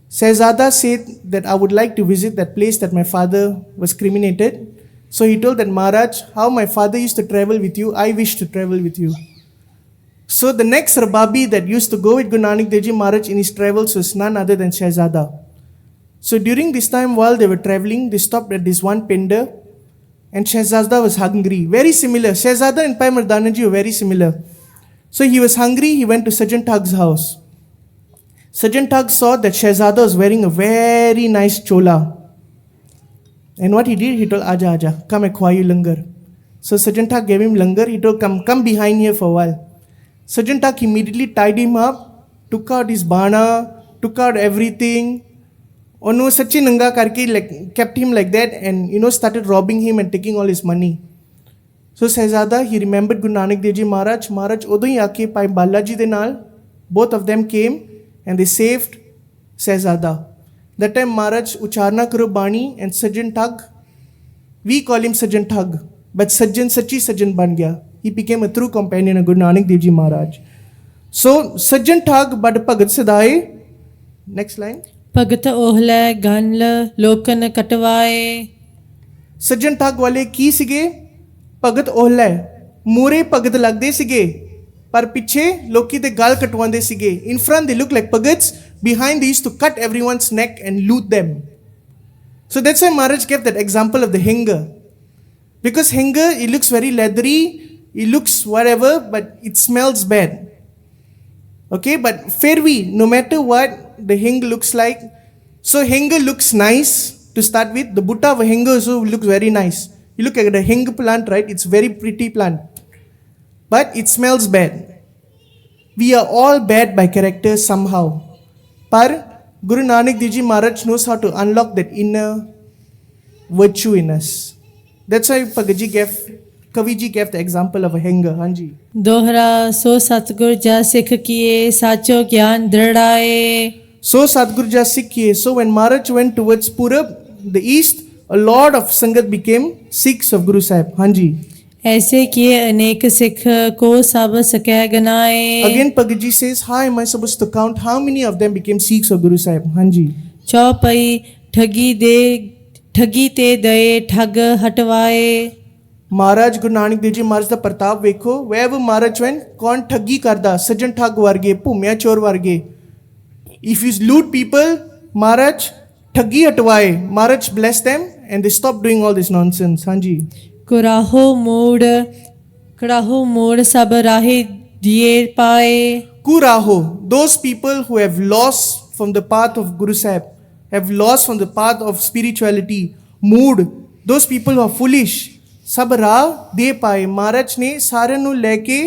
Sehzada said that I would like to visit that place that my father was cremated. So he told that Maharaj, how my father used to travel with you, I wish to travel with you. So the next Rababi that used to go with Guru Nanak Dev Ji Maharaj in his travels was none other than Shehzada. So during this time while they were traveling, they stopped at this one pender and Shehzada was hungry. Very similar. Shehzada and Bhai Mardana Ji were very similar. So he was hungry, he went to Sajjan Thug's house. Sajjan Thug saw that Shehzada was wearing a very nice chola. And what he did, he told, Aja, come and khwa you langar. So Sajjan Thug gave him langar. He told, come behind here for a while. Sajjan Thug immediately tied him up, took out his bana, took out everything. And sachi nanga karke, like, kept him like that and, started robbing him and taking all his money. So Sehzada, he remembered Guru Nanak Dev Ji Maharaj. Maharaj udo hi aake Bhai Balaji de naal, both of them came and they saved Sehzada. That time Maharaj ucharna karo bani and Sajjan Thug, we call him Sajjan Thug, but Sajjan Sachi Sajjan ban gaya. He became a true companion of Guru Nanak Dev Ji Maharaj. So Sajjan Thug bad bhagat sadaye. Next line. ਭਗਤ ਓਹਲੇ ਗਨਲ ਲੋਕਨ ਕਟਵਾਏ। ਸੱਜਣ ਠੱਗ ਵਾਲੇ ਕੀ ਸੀਗੇ? ਭਗਤ ਓਹਲੇ, ਮੂਰੇ ਭਗਤ ਲੱਗਦੇ ਸੀਗੇ ਪਰ ਪਿੱਛੇ ਲੋਕੀ ਦੇ ਗਲ ਕਟਵਾਉਂਦੇ ਸੀਗੇ. In front they look like Bhagats, behind they used to cut everyone's neck and loot them. So that's why Maharaj gave that example of the hanger. Because hanger, it looks very leathery, it looks whatever, but it smells bad. Okay, but fairly, no matter what the hanger looks like. So hanger looks nice to start with. The butta of a hanger also looks very nice. You look at the hanger plant, right? It's very pretty plant. But it smells bad. We are all bad by character somehow. But Guru Nanak Dev Ji Maharaj knows how to unlock that inner virtue in us. That's why Kaviji gave the example of a hanger. Hanji. दोहरा सो सतगुर जा सिख किए साचो ज्ञान दृढ़ाए। So Satguru Ja Sikhi. So when Maharaj went towards Purab, the east, a lot of Sangat became Sikhs of Guru Sahib. Hanji. ऐसे किए अनेक सिख को सब सकै गनाए। Again Pagaji says, how am I supposed to count how many of them became Sikhs of Guru Sahib? Hanji. Chaupai ठगी ते दए ठग हटवाए। Maharaj Guru Nanak Dev Ji Maharaj da Pratap Vekho, wherever Maharaj went, kaun ठगी करदा, सज्जन ठग वर्गे, भूमिया चोर वर्गे. If you loot people, Maharaj ठगी हटवाए. Maharaj bless them and they stop doing all this nonsense. Hanji. कुराहो मोड़ सब राहे दिए पाए। Kuraho, those people who have lost from the path of Guru Sahib, have lost from the path of spirituality. Mood, those people who are foolish. ਸਭ ਰਾਹ ਦੇ ਪਾਏ. ਮਹਾਰਾਜ ਨੇ ਸਾਰਿਆਂ ਨੂੰ ਲੈ ਕੇ,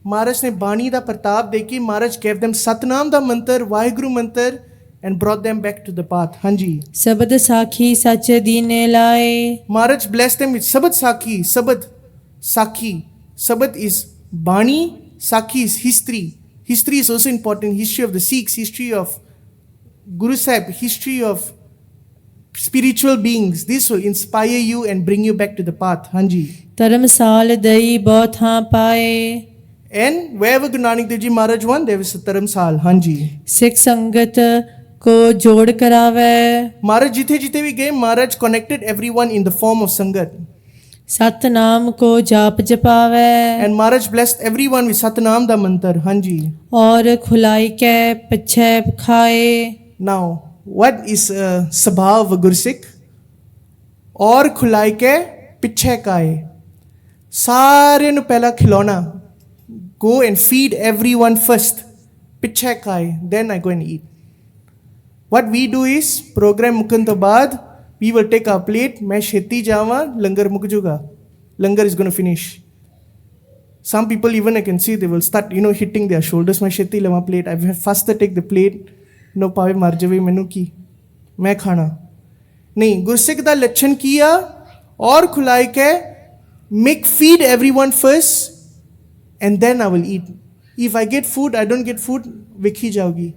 ਮਹਾਰਾਜ ਨੇ ਬਾਣੀ ਦਾ ਪ੍ਰਤਾਪ ਦੇ ਕੇ, ਮਹਾਰਾਜ gave them ਸਤਨਾਮ ਦਾ ਮੰਤਰ, ਵਾਹਿਗੁਰੂ ਮੰਤਰ and brought them back to the path. ਹਾਂਜੀ. ਸ਼ਬਦ ਸਾਖੀ ਸੱਚ ਦੀਨੇ ਲਾਏ। ਮਹਾਰਾਜ blessed them with ਸਬਦ ਸਾਖੀ. Sakhi. Sabad is Bani, Sakhi is history. History is also important. History of the Sikhs, history of Guru Sahib, history of spiritual beings. This will inspire you and bring you back to the path. Hanji. ਧਰਮਸਾਲ ਦਈ ਬਹੁਤ ਹਾਂ ਪਾਏ। And wherever Guru Nanak Dev Ji Maharaj went, there was a Dharamsal. Hanji. ਸਿੱਖ ਸੰਗਤ को जोड़ करावे। Maharaj jithe bhi gaye, Maharaj connected everyone in the form of Sangat. Satnam को जाप जपावे। And Maharaj blessed everyone with Satnam da mantar. Hanji. और खुलाई के पीछे खाए। Now, what is sabha of a Gursikh? और खुलाई के पिछे खाए. सारे नु पहला खिलौना. Go and feed everyone first. Piche khai. Then I go and eat. What we do is, program mukan to baad, we will take our plate. मैं शेती जावा, लंगर मुक जुगा. Langar is going to finish. Some people even I can see they will start hitting their shoulders. मैं शेती लवा plate. I faster take the plate. नो भावे मर जावे मैनू की, मैं खाना नहीं। गुरसिख दा लक्षण की आ? और खुलाई के make feed everyone first and then I will eat. If I get food, I don't get food, विखी जाओगी,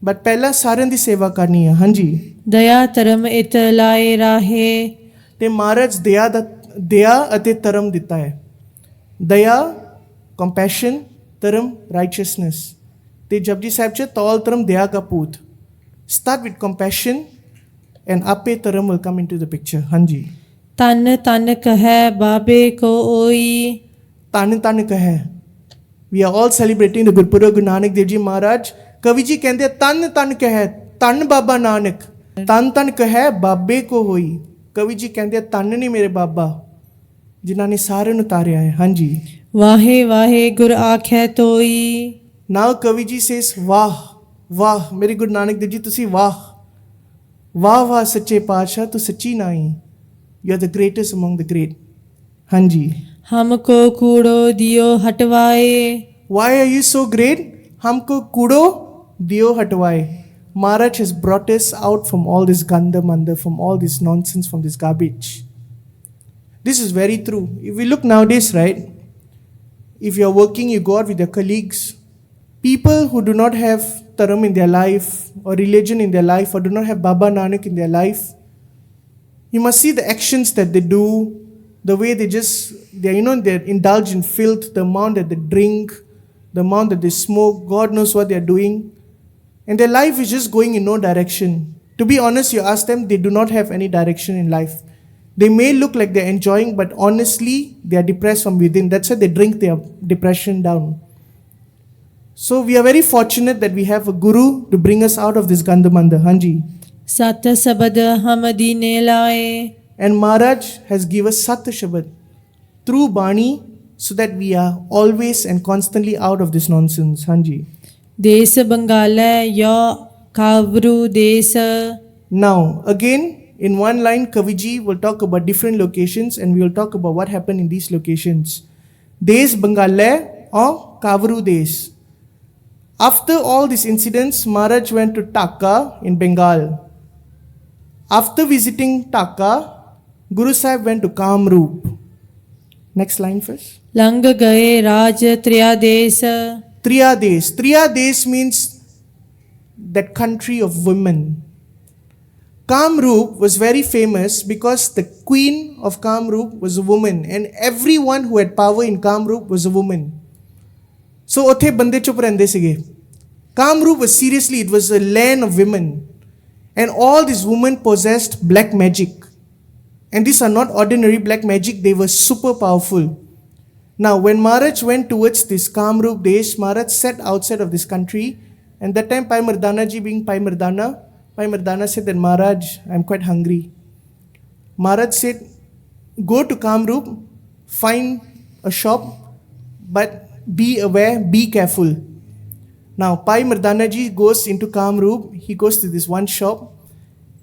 बट पहला सारिਆਂ ਦੀ सेवा करनी है। हाँ जी। ਦਇਆ ਧਰਮ ਇਤ ਲਾਏ ਰਾਹੇ। ਤੇ ਮਹਾਰਾਜ ਦਇਆ ਅਤੇ ਧਰਮ ਦਿੱਤਾ ਹੈ। ਦਇਆ ਕੰਪੈਸ਼ਨ, ਧਰਮ ਰਾਈਚੀਅਸਨੈਸ। ਤੇ ਜਪਜੀ ਸਾਹਿਬ ਚ ਤੌਲ ਧਰਮ ਦਇਆ ਕਾ ਪੂਤ। ਸਟਾਰਟ ਵਿਦ ਕੰਪੈਸ਼ਨ ਐਂਡ ਆਪੇ ਧਰਮ will come into the picture. हाँ जी। ਤਨ ਤਨ ਕਹੈ ਬਾਬੇ ਕੋ ਓਈ। ਤਨ ਤਨ ਕਹੈ। We are all celebrating the Gurpurab Guru Nanak Dev Ji Maharaj. कवि जी कहते तन तन कहे, तन बाबा नानक, तन तन कहे बाबे को होई। कवि जी कहते तन नहीं मेरे बाबा जिन्हों ने सारे उतारिया है। हाँ जी। वाहे वाहे गुर आख्या तोई। नाउ कवि जी सेस वाह वाह मेरे गुरु नानक देव जी तुसी वाह वाह वाह सच्चे पातशाह तू सच्ची नाई, you are the greatest among the great. हाँ जी। हमको कूड़ो दियो हटवाए। Why are you so great? हमको कूड़ो दियो हटवाए। Maharaj has brought us out from all this ganda manda, from all this nonsense, from this garbage. This is very true. If we look nowadays, right, if you're working, you go out with your colleagues, people who do not have dharam in their life or religion in their life or do not have Baba Nanak in their life, you must see the actions that they do, the way they indulge in filth, the amount that they drink, the amount that they smoke, God knows what they are doing. And their life is just going in no direction. To be honest, you ask them, they do not have any direction in life. They may look like they're enjoying, but honestly, they are depressed from within. That's why they drink their depression down. So we are very fortunate that we have a guru to bring us out of this Gandamanda. Hanji. Sat sabad hum dine lae. And Maharaj has given us Sat Shabad through Bani, so that we are always and constantly out of this nonsense. Hanji. Des Bangala ya Kavru des. Now, again, in one line, Kaviji will talk about different locations and we will talk about what happened in these locations. Des Bangala or Kavru des. After all these incidents, Maharaj went to Taka in Bengal. After visiting Taka, Guru Sahib went to Kamrup. Next line first. Lang gaye Raj Triades. Triades. Triades means that country of women. Kamrup was very famous because the queen of Kamrup was a woman and everyone who had power in Kamrup was a woman. So othe bande chup rehndे sige. Kamrup was seriously, it was a land of women. And all these women possessed black magic. And these are not ordinary black magic, they were super powerful. Now, when Maharaj went towards this Kamrup Desh, Maharaj sat outside of this country. And that time, Bhai Rattan Ji being Bhai Rattan said that, Maharaj, I'm quite hungry. Maharaj said, go to Kamrup, find a shop, but be aware, be careful. Now, Bhai Rattan Ji goes into Kamrup, he goes to this one shop,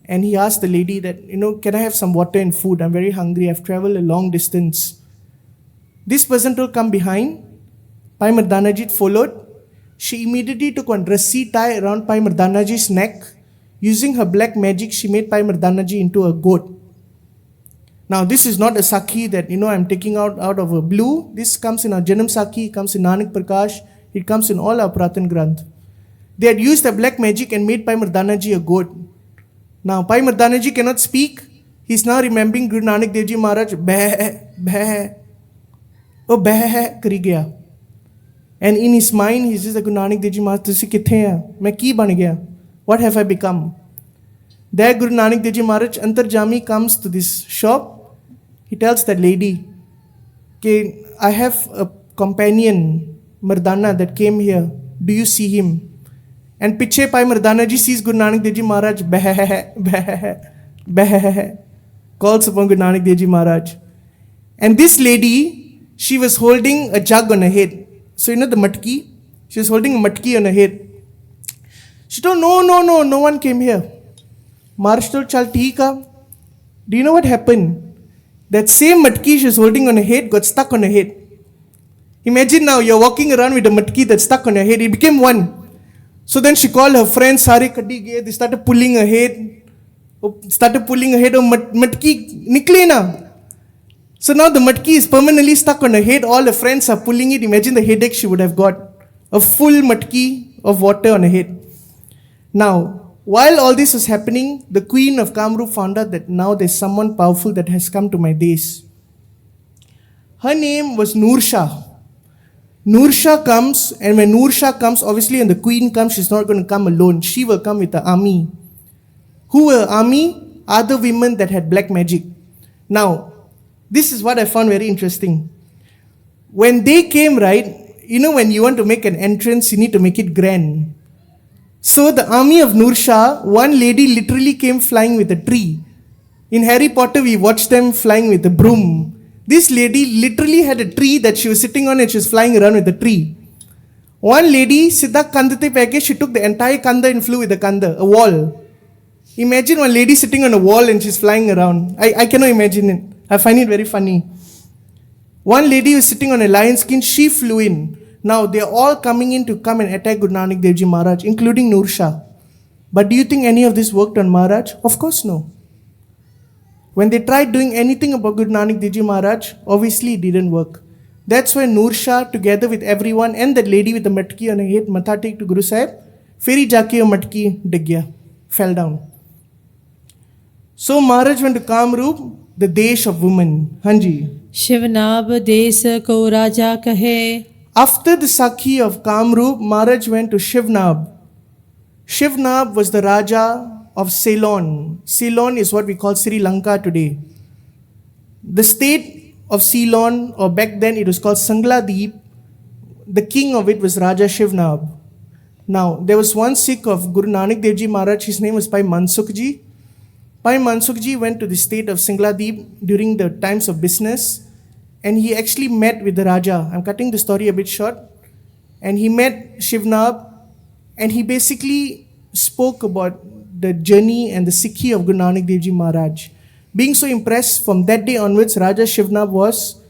and he asked the lady that, can I have some water and food? I'm very hungry, I've traveled a long distance. This person will come behind. Bhai Rattan Ji followed. She immediately took one rassi tie around Bhai Rattan Ji's neck. Using her black magic, she made Bhai Rattan Ji into a goat. Now, this is not a Sakhi that, I'm taking out of a blue. This comes in our Janam Sakhi, it comes in Nanak Prakash, it comes in all our Pratan Granth. They had used the black magic and made Bhai Rattan Ji a goat. Now, Bhai Rattan Ji cannot speak. He's now remembering Guru Nanak Dev Ji Maharaj. Beh. Oh, beh kari gaya. And in his mind, he says, Guru Nanak Dev Ji Maharaj, tusi kithe hai? Main ki ban gaya? What have I become? There Guru Nanak Dev Ji Maharaj Antarjami comes to this shop. He tells that lady, I have a companion, Mardana, that came here. Do you see him? And piche Bhai Rattan Ji sees Guru Nanak Dev Ji Maharaj, calls upon Guru Nanak Dev Ji Maharaj. And this lady, she was holding a jug on her head. So the matki, she was holding a matki on her head. She told, no one came here. Maharaj told, chal theeka. Do you know what happened? That same matki she was holding on her head got stuck on her head. Imagine now you're walking around with a matki that's stuck on your head. It became one. So then she called her friends, Sare kaddi gaye, they started pulling her head. Oh, matki nikle na. So now the matki is permanently stuck on her head. All her friends are pulling it. Imagine the headache she would have got. A full matki of water on her head. Now, while all this was happening, the queen of Kamrup found out that now there's someone powerful that has come to my days. Her name was Noor Shah. Noor Shah comes, and when Noor Shah comes, obviously when the queen comes, she's not going to come alone. She will come with the army. Who were army? Other women that had black magic. Now, this is what I found very interesting. When they came, right, when you want to make an entrance, you need to make it grand. So the army of Noor Shah, one lady literally came flying with a tree. In Harry Potter, we watched them flying with a broom. This lady literally had a tree that she was sitting on and she was flying around with the tree. One lady, Siddha Kandate Peke, she took the entire Kanda and flew with the Kanda, a wall. Imagine one lady sitting on a wall and she's flying around. I cannot imagine it. I find it very funny. One lady was sitting on a lion skin, she flew in. Now they are all coming in to come and attack Guru Nanak Dev Ji Maharaj, including Noor Shah. But do you think any of this worked on Maharaj? Of course no. When they tried doing anything about Guru Nanak Dev Ji Maharaj, obviously it didn't work. That's why Noor Shah, together with everyone and that lady with the matki on her head, matha take to Guru Sahib, feri jaake wo matki dig gaya, fell down. So Maharaj went to Kamrup, the Desh of women. Hanji. Shivnab Des Ko Raja Kahe. After the Sakhi of Kamrup, Maharaj went to Shivnab. Shivnab was the Raja of Ceylon. Ceylon is what we call Sri Lanka today. The state of Ceylon, or back then it was called Sangladeep, the king of it was Raja Shivnab. Now, there was one Sikh of Guru Nanak Dev Ji Maharaj, his name was Bhai Mansukh Ji. Bhai Mansukh Ji went to the state of Sangladeep during the times of business, and he actually met with the Raja. I'm cutting the story a bit short. And he met Shivnab, and he basically spoke about the journey and the Sikhi of Guru Nanak Dev Ji Maharaj. Being so impressed, from that day onwards, Raja Shivnab was,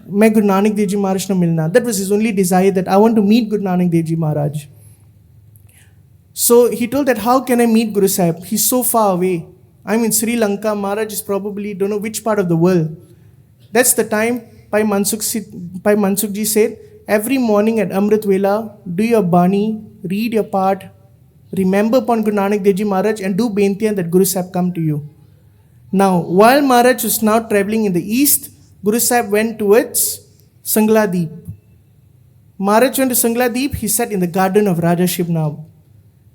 "Main Guru Nanak Dev Ji Maharaj na milna." That was his only desire, that I want to meet Guru Nanak Dev Ji Maharaj. So he told that, how can I meet Guru Sahib? He's so far away. I'm in Sri Lanka. Maharaj is probably, don't know which part of the world. That's the time Bhai Mansukh Ji said, every morning at Amrit Vela, do your Bani, read your part, remember upon Guru Nanak Dev Ji Maharaj, and do Bentiyan that Guru Sahib come to you. Now, while Maharaj was now traveling in the east, Guru Sahib went towards Sangladeep. Maharaj went to Sangladeep, he sat in the garden of Raja Shivnab.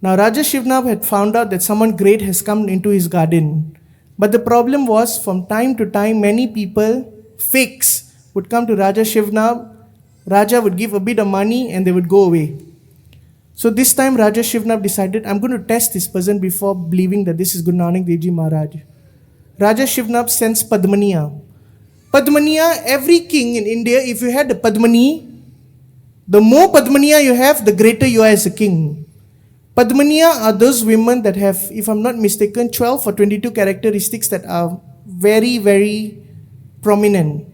Now, Raja Shivnab had found out that someone great has come into his garden. But the problem was, from time to time, many people, fakes, would come to Raja Shivnab. Raja would give a bit of money and they would go away. So this time Raja Shivnab decided, I'm going to test this person before believing that this is Guru Nanak Dev Ji Maharaj. Raja Shivnab sends Padmaniya. Padmaniya, every king in India, if you had a Padmani, the more Padmaniya you have, the greater you are as a king. Padmaniya are those women that have, if I'm not mistaken, 12 or 22 characteristics that are very, very prominent.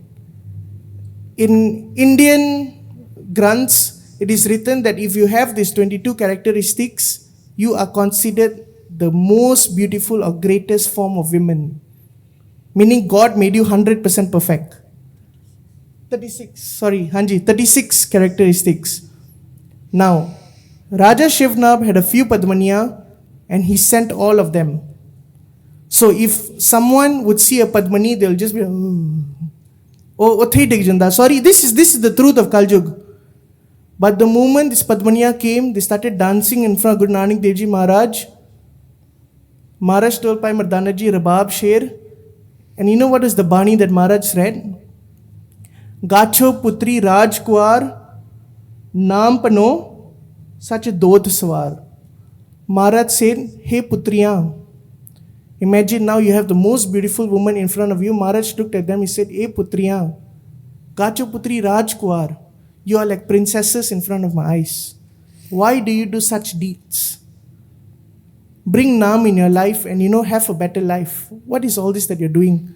In Indian Granths, it is written that if you have these 22 characteristics, you are considered the most beautiful or greatest form of women. Meaning God made you 100% perfect. 36 characteristics. Now, Raja Shivnab had a few Padmaniya and he sent all of them. So if someone would see a Padmani, they'll just be, sorry, this is the truth of Kaljug. But the moment this Padmaniya came, they started dancing in front of Guru Nanak Dev Ji Maharaj. Maharaj told Bhai Mardana Ji, Rabab Sher. And you know what is the Bani that Maharaj read? Gacho Putri Raj Kuar Naam Pano Such a Dodh Swar. Maharaj said, Hey Putriya, imagine now you have the most beautiful woman in front of you. Maharaj looked at them, he said, Hey Putriya, Gacho Putri Raj Kuar, you are like princesses in front of my eyes. Why do you do such deeds? Bring Naam in your life and have a better life. What is all this that you're doing?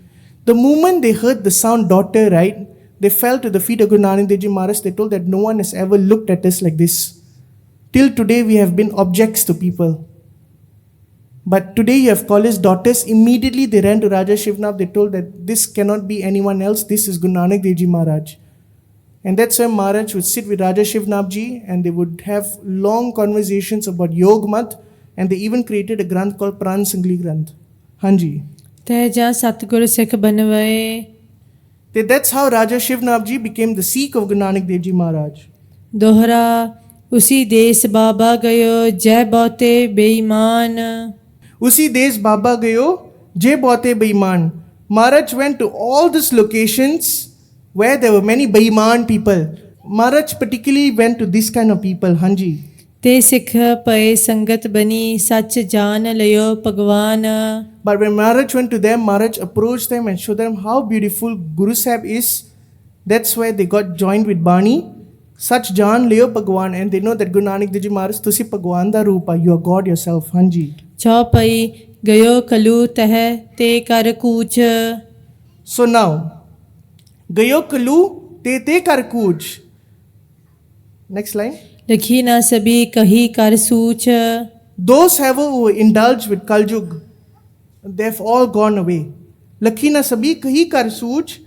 The moment they heard the sound daughter, right, they fell to the feet of Guru Nanak Dev Ji Maharaj. They told that no one has ever looked at us like this. till today we have been objects to people. But today you have college daughters, immediately they ran to Raja Shivnab, they told that this cannot be anyone else, this is Guru Nanak Dev Ji Maharaj. And that's why Maharaj would sit with Raja Shivnab Ji and they would have long conversations about Yog Mat, and they even created a Granth called Pran Sangli Granth. Hanji. ਤਹਿਜਾ ਸਤਿਗੁਰ ਸਿੱਖ ਬਨਵਏ That's how Raja Shivnab Ji became the Sikh of Guru Nanak Dev Ji Maharaj. ਦੋਹਰਾ ਉਸੀ ਦੇਸ ਬਾਬਾ ਗਇਓ ਜੈ ਬਹੁਤੇ ਬੇਈਮਾਨ Usi Des Baba Gayo, Je Bote Beiman. Maharaj went to all these locations where there were many Beiman people. Maharaj particularly went to this kind of people, Hanji. ਤੇ ਸਿੱਖ ਪਏ ਸੰਗਤ ਬਣੀ ਸੱਚ ਜਾਣ ਲਿਓ ਭਗਵਾਨ But when Maharaj went to them, Maharaj approached them and showed them how beautiful Guru Sahib is. That's why they got joined with Bani. Such Jan Leo Bhagwan, and they know that Guru Nanak Dev Ji Maharaj, Tusi Bhagwan da Rupa, you are God yourself, Hanji. ਚੌ ਪਈ ਗਇਓ ਕਲੂ ਤਹਿ ਤੇ ਕਰ ਕੂਚ So now, Gayo Kalu Te Kar Kuj. Next line. ਲਿਖੀ ਨਾ ਸਭੀ ਕਹੀ ਕਰ ਸੂਚ Those who indulged with Kaljug, they've all gone away. Lakhina Sabi Kahi Kar Such.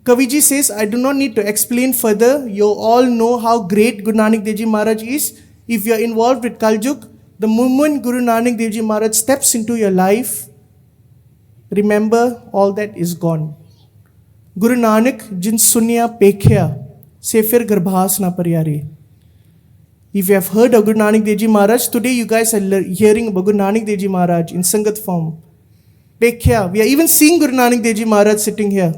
Kaviji says, I do not need to explain further. You all know how great Guru Nanak Dev Ji Maharaj is. If you are involved with Kaljug, the moment Guru Nanak Dev Ji Maharaj steps into your life, remember all that is gone. Guru Nanak jin sunya pekhya se fir garbhas na paryare. If you have heard of Guru Nanak Dev Ji Maharaj, today you guys are hearing about Guru Nanak Dev Ji Maharaj in Sangat form. Pekhya, we are even seeing Guru Nanak Dev Ji Maharaj sitting here.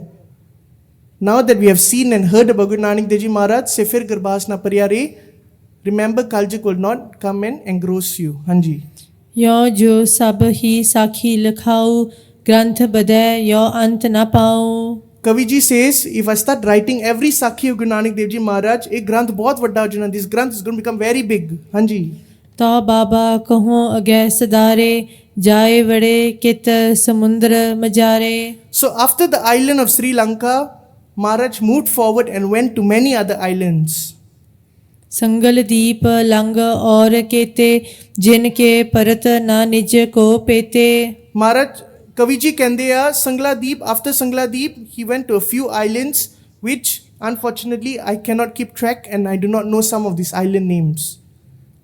Now that we have seen and heard about Guru Nanak Dev Ji Maharaj, se fir garbhas na paryare, remember Kaljug will not come and engross you. Hanji. ਯੋ ਜੋ ਸਭ ਹੀ ਸਾਖੀ ਲਿਖਾਉ ਗ੍ਰੰਥ ਬਦੈ ਯੋ ਅੰਤ ਨਾ ਪਾਉ Kaviji says, if I start writing every Sakhi of Guru Nanak Dev Ji Maharaj, a Granth bahut vadda ho jana. This Granth is going to become very big. Hanji. ਤਾ ਬਾਬਾ ਕਹੋ ਅਗੈ ਸਦਾਰੇ ਜਾਏ ਵੜੇ ਕਿਤ ਸਮੁੰਦਰ ਮਜਾਰੇ So after the island of Sri Lanka, Maharaj moved forward and went to many other islands. ਸੰਗਲ ਦੀਪ ਲੰਗ ਔਰ ਕੇਤੇ ਜਿਨ ਕੇ ਪਰਤ ਨਾ ਨਿਜ ਕੋ ਪੇਤੇ Maharaj, Kaviji Kandeya, Sangla Deep, after Sangla Deep, he went to a few islands, which unfortunately I cannot keep track and I do not know some of these island names.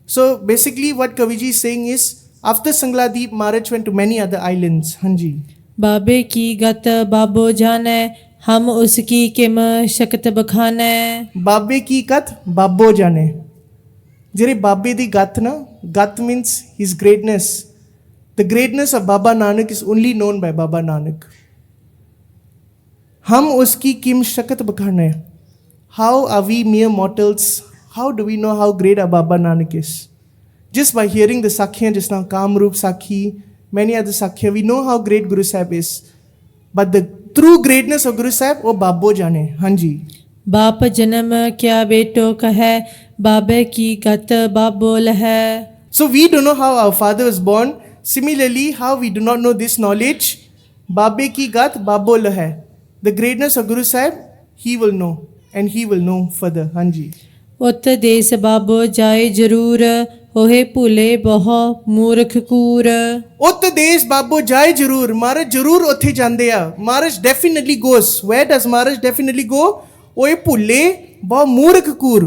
So basically what Kaviji is saying is, after Sangla Deep, Maharaj went to many other islands. Hanji. ਬਾਬੇ ਕੀ ਗਤ ਬਾਬੋ ਜਾਣੈ ਹਮ ਉਸਕੀ Kim ਸ਼ਕਤ ਬਖਾਨੈ Babbe ki kat, Babbo jane. Jere Babbe di gat na, gat means his greatness. The greatness of Baba Nanak is only known by Baba Nanak. Hum uski kim shakat bakhane. How are we mere mortals? How do we know how great our Baba Nanak is? Just by hearing the Sakhiyan just now, Kamrup Sakhi, many other Sakhiya, we know how great Guru Sahib is. But the true greatness of Guru Sahib, oh Babbo jane. Hanji. ਬਾਪ ਜਨਮ ਕਿਆ ਬੇਟੋ ਕਹੈ ਬਾਬੇ ਕੀ ਗਤ ਬਾਬੋ ਲਹੈ So we don't know how our father was born. Similarly, how we do not know this knowledge, Babbe ki gat Babol hai. The greatness of Guru Sahib, he will know and he will know further. Hanji. ਉਤ ਦੇਸ ਬਾਬੋ ਜਾਏ ਜਰੂਰ ਹੋਏ ਭੁਲੇ ਬਹੁ ਮੂਰਖ ਕੂਰ Ut Des Babbo Jai Jarur. Maharaj Jarur Othe Jandeya. Maharaj definitely goes. Where does Maharaj definitely go? Oye Pulle Ba Murak Kur.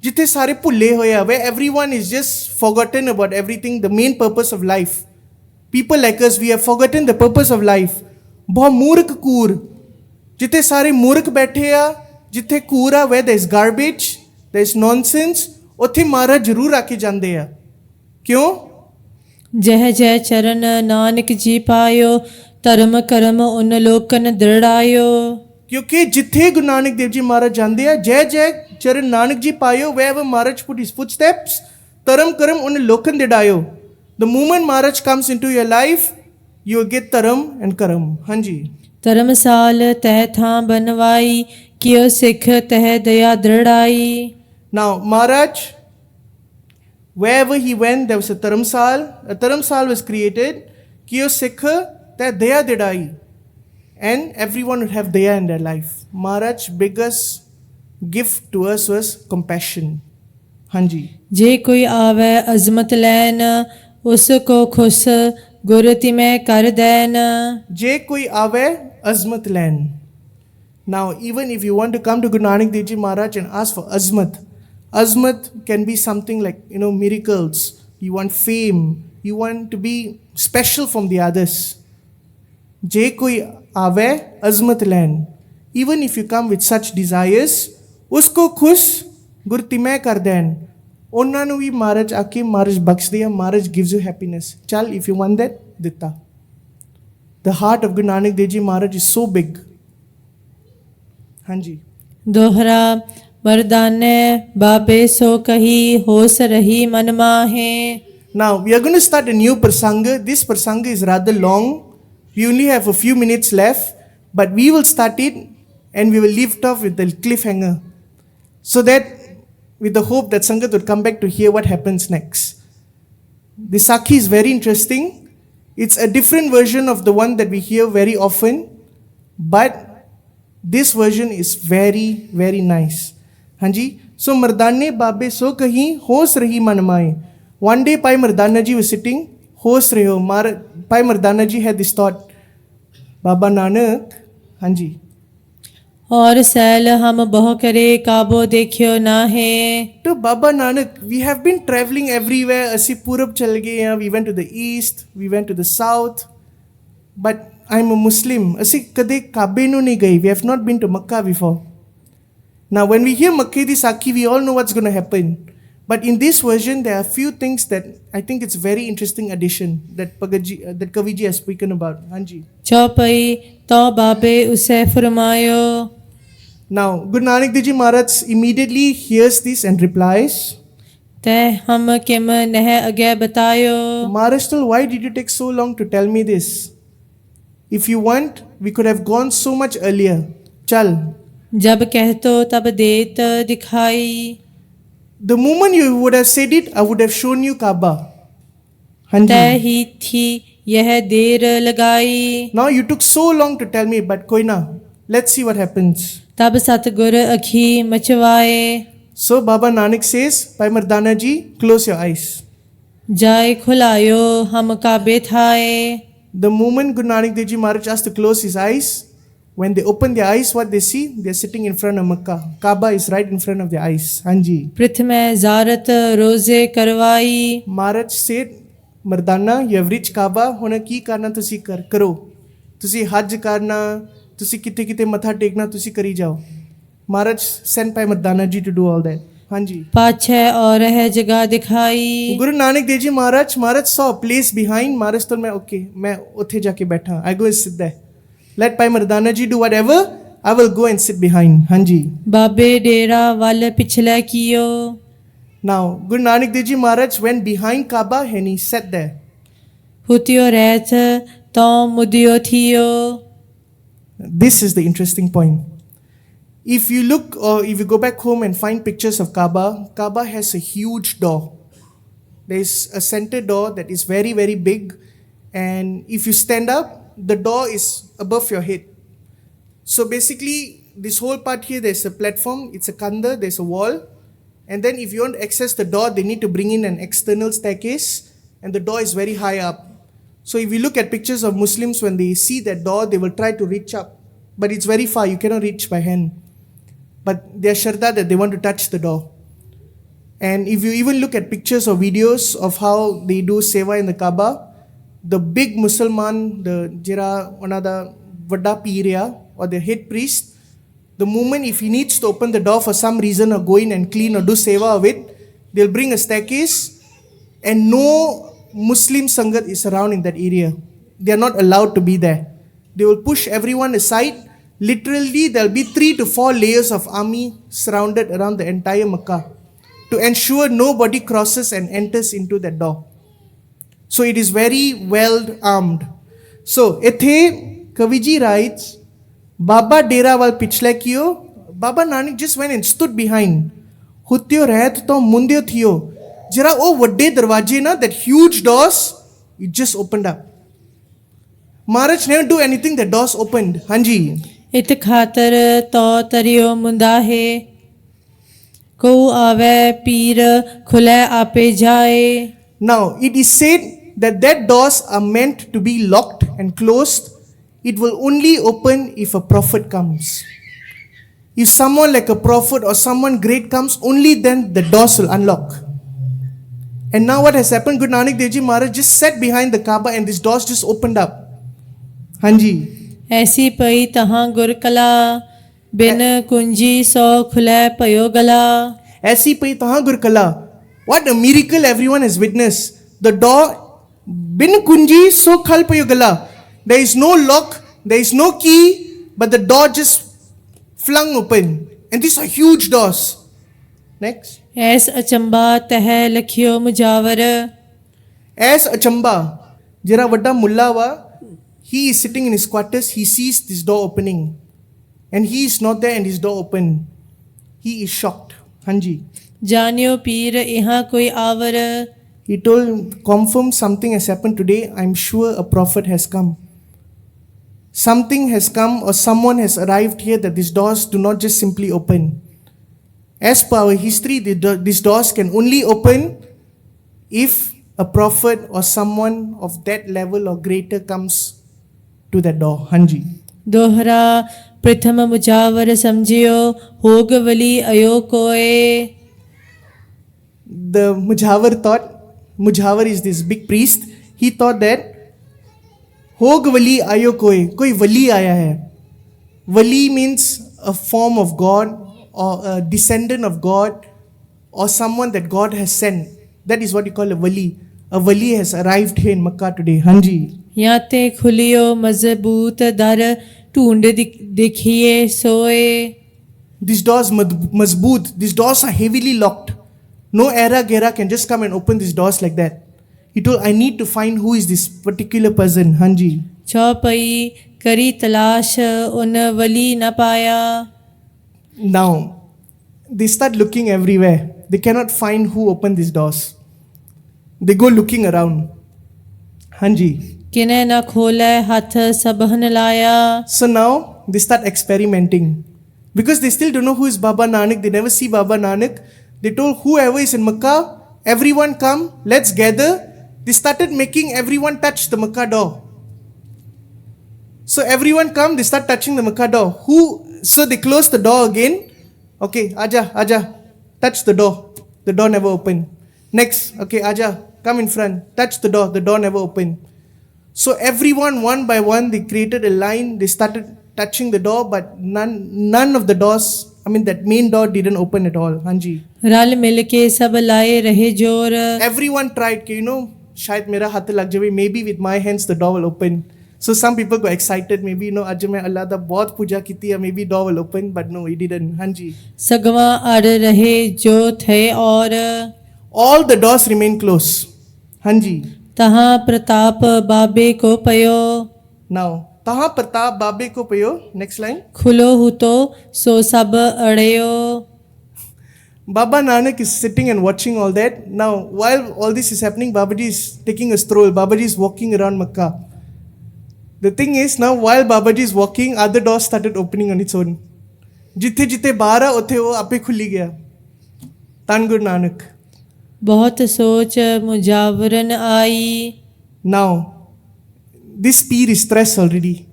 Jithe sare pulle hoya, where everyone is just forgotten about everything, the main purpose of life. People like us, we have forgotten the purpose of life. Bahut murk koor. Jithe sare murk baithe a, jithe koor a, where there is garbage, there is nonsense, ਉੱਥੇ ਮਹਾਰਾਜ ਜ਼ਰੂਰ ਆ ਕੇ ਜਾਂਦੇ ਆ ਕਿਉਂ ਜਹ ਜੈ ਚਰਨ ਨਾਨਕ ਜੀ ਪਾਇਓ ਧਰਮ ਕਰਮ ਉਨ ਲੋਕਨ ਦ੍ਰਿੜਾਇਓ ਕਿਉਂਕਿ ਜਿੱਥੇ ਗੁਰੂ ਨਾਨਕ ਦੇਵ ਜੀ ਮਹਾਰਾਜ ਜਾਂਦੇ ਆ ਜੈ ਜੈ ਚਰਨ ਨਾਨਕ ਜੀ ਪਾਇਓ wherever Maharaj put his footsteps ਧਰਮ ਕਰਮ ਉਨ ਲੋਕਨ ਦ੍ਰਿੜਾਇਓ the moment Maharaj comes into your life you will get ਧਰਮ and ਕਰਮ ਹਾਂਜੀ ਧਰਮਸਾਲ ਤਹਿ ਥਾਂ ਬਨਵਾਈ ਕਿਉ ਸਿੱਖ ਤਹਿ ਦਇਆ ਦ੍ਰਿੜਾਈ Now Maharaj, wherever he went, there was a Dharamsal. A Dharamsal was created. Kiyo Sikha, that Daya Didai. And everyone would have Daya in their life. Maharaj's biggest gift to us was compassion. हाँ जी, जे कोई आवे अजमत लैन उसको खुश गुर तिमै कर then जे कोई आवे azmat land. Now, even if you want to come to Guru Nanak Dev Ji Maharaj and ask for azmat, azmat can be something like, miracles. You want fame. You want to be special from the others. Je koi aave azmat land. Even if you come with such desires, usko khush gur timay kar den. ਉਹਨਾਂ ਨੂੰ ਵੀ ਮਹਾਰਾਜ ਆ ਕੇ ਮਹਾਰਾਜ ਬਖਸ਼ਦੇ ਆ, ਮਹਾਰਾਜ gives you happiness. Chal, if you want that, ਦਿੱਤਾ. The heart of Guru Nanak Dev Ji Maharaj is so big. ਹਾਂਜੀ. दोहरा मर्दाने बाबे सो कही होस रही मन माहे. Now, we are going to start a new prasanga. This prasanga is rather long. We only have a few minutes left, but we will start it and we will lift off with the cliffhanger. So that, with the hope that Sangat would come back to hear what happens next. The Sakhi is very interesting. It's a different version of the one that we hear very often, but this version is very, very nice. Hanji. So, Mardane Babe so kahi hos rahi manmai. One day, Pai Mardana ji was sitting, hos raho. Pai Mardana ji had this thought, Baba Nanak, Hanji. और cell हम बहु करे काबो देखियो ना है. To Baba Nanak, we have been traveling everywhere. Asi Purab chal gaye, we went to the east, we went to the south. But I'm a Muslim. Asi kade Kabe nu nahi gaye. We have not been to Makkah before. Now, when we hear Makkah di Sakhi, we all know what's going to happen. But in this version, there are few things that I think it's very interesting addition that Kaviji has spoken about. Hanji. Chaupai तो बाबे उसे फरमायो. Now, Guru Nanak Dev Ji Maharaj immediately hears this and replies, तै हम किम नह अगे बतायो. Maharaj told, why did you take so long to tell me this? If you want, we could have gone so much earlier. Chal. जब कहतो तब देत दिखाई. The moment you would have said it, I would have shown you Kaaba. तय Hanji. ही थी यह देर लगाई. Now you took so long to tell me, but koi na. Let's see what happens. तब सतगुर अखी मचवाए. So Baba Nanak says, Pai Mardana ji, close your eyes. जाय खुलायो हम काबे थाए. The moment Guru Nanak Dev Ji Maharaj asked to close his eyes, when they open their eyes, what they see? They're sitting in front of Makkah. Kaaba is right in front of their eyes. Hanji. प्रथम जारत रोजे करवाई. Maharaj said, Mardana, you have reached Kaaba. Hona ki karna tusi karo. Tusi hajj karna, tusi kite matha tekna, tusi kari jao. Maharaj sent Pai Mardana ji to do all that. Hanji. पाछे और है जगह दिखाई. Guru Nanak Dev Ji Maharaj saw a place behind. Maharaj told me, okay, मैं उथे जाके बैठा. I go and sit there. Let Pai Mardana ji do whatever. I will go and sit behind. Hanji. बाबे डेरा वाल पिछले कियो. Now, Guru Nanak Dev Ji Maharaj went behind Kaaba and he sat there. हुतियो रहत तो मुदियो थियो. This is the interesting point. If you look or if you go back home and find pictures of Kaaba, Kaaba has a huge door. There is a center door that is very, very big. And if you stand up, the door is above your head. So basically, this whole part here, there's a platform, it's a kanda, there's a wall. And then if you want to access the door, they need to bring in an external staircase. And the door is very high up. So if you look at pictures of Muslims, when they see that door, they will try to reach up. But it's very far, you cannot reach by hand. But they are shraddha that they want to touch the door. And if you even look at pictures or videos of how they do seva in the Kaaba, the big Musalman, the Jira, one of the Vada Piriya or the head priest, the moment if he needs to open the door for some reason or go in and clean or do seva of it, they'll bring a staircase and no Muslim Sangat is around in that area. They are not allowed to be there. They will push everyone aside. Literally, there'll be 3 to 4 layers of army surrounded around the entire Makkah to ensure nobody crosses and enters into that door. So it is very well armed. So, ethe Kaviji writes, Baba Dera wal pichle kiyo, Baba Nanak just went and stood behind. Hutyo rehat to mundyo thiyo. Jira oh vadde darwaje na, that huge doors, it just opened up. Maharaj never do anything, the doors opened. Hanji. इत खातर तो तरियो मुंदा है. को आवे पीर खुले आपे जाए. Now, it is said that doors are meant to be locked and closed. It will only open if a prophet comes. If someone like a prophet or someone great comes, only then the doors will unlock. And now what has happened? Guru Nanak Dev Ji Maharaj just sat behind the Kaaba and these doors just opened up. Hanji. ऐसी पई तहाँ गुर कला बिन कुंजी सो खुले पयो गला. ऐसी पई तहाँ गुर कला. What a miracle everyone has witnessed. The door, bin kunji so khal payo gala. There is no lock, there is no key, but the door just flung open. And these are huge doors. Next. ऐस अचंबा तह लखियो Mujawar. As Achamba, jira vadda mulla wa, he is sitting in his quarters, he sees this door opening. And he is not there and his door open. He is shocked. Hanji. जानियो पीर यहाँ कोई our. He told, confirm something has happened today. I'm sure a prophet has come. Something has come or someone has arrived here that these doors do not just simply open. As per our history, these doors can only open if a prophet or someone of that level or greater comes to that door. Hanji. दोहरा प्रथम मुजावर समझियो होग वली अयो कोए. The Mujawar thought, Mujawar is this big priest, he thought that Hog Wali ayo koi Wali aaya hai. Wali means a form of God or a descendant of God or someone that God has sent. That is what you call a Wali. A Wali has arrived here in Makkah today. Hanji. याते खुलियो मजबूत दर ढूंढ देखिए सोए. These doors mazboot, these doors are heavily locked. No era gera can just come and open these doors like that. He told, I need to find who is this particular person. Hanji. Chaupai करी तलाश उन वली न पाया. Now, they start looking everywhere. They cannot find who opened these doors. They go looking around. Hanji. किने न खोले हाथ सबहन लाया. So now, they start experimenting. Because they still don't know who is Baba Nanak. They never see Baba Nanak. They told whoever is in Makkah, everyone come, let's gather. They started making everyone touch the Makkah door. So everyone come, they start touching the Makkah door. So they close the door again. Okay, Aja, touch the door. The door never opened. Next, okay, Aja, come in front. Touch the door never opened. So everyone, one by one, they created a line. They started touching the door, but none of the doors, that main door didn't open at all. Hanji. रल मिल के सब लाए रहे जोर. Everyone tried, shayad mera hath lag jaye, maybe with my hands the door will open. So some people got excited, maybe, aj main Allah da bahut puja kiti hai, maybe door will open, but no, it didn't. Hanji. सगवा अड़ रहे जो थे और. All the doors remain closed. Hanji. तहाँ प्रताप बाबे को पयो. Now, तहाँ प्रताप बाबे को पयो. Next line. खुलो हु तो सो सब अड़यो. Baba Nanak is sitting and watching all that. Now, while all this is happening, Babaji is taking a stroll. Babaji is walking around Makkah. The thing is, now while Babaji is walking, other doors started opening on its own. Jithe jithe bahara uthe wo ape khuli gaya. Tan Guru Nanak. बहुत सोच मुजावरन आई. Now, this peer is stressed already.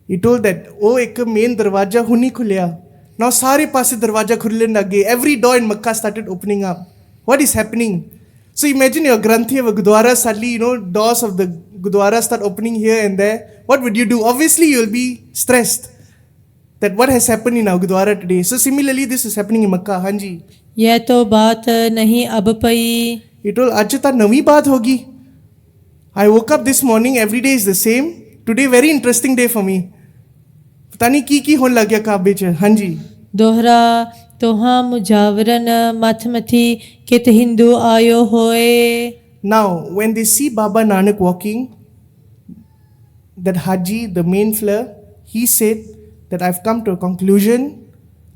He told that, oh, ek main darwaja huni khulya. Now, sare paase darwaja khulne lage. Every door in Makkah started opening up. What is happening? So imagine your Granthi of a Gurdwara, suddenly, doors of the Gurdwara start opening here and there. What would you do? Obviously, you will be stressed that what has happened in our Gurdwara today. So similarly, this is happening in Makkah. Hanji. यह तो बात नहीं अब पई. He told, आज तो नवी बात होगी. I woke up this morning, every day is the same. Today, very interesting day for me. पता नहीं की होने लग गया काबे च. Hanji. दोहरा तोहा मुजावरन मथ मथी कित हिंदू आयो होए. Now, when they see Baba Nanak walking, that Haji, the main fleur, he said that I've come to a conclusion.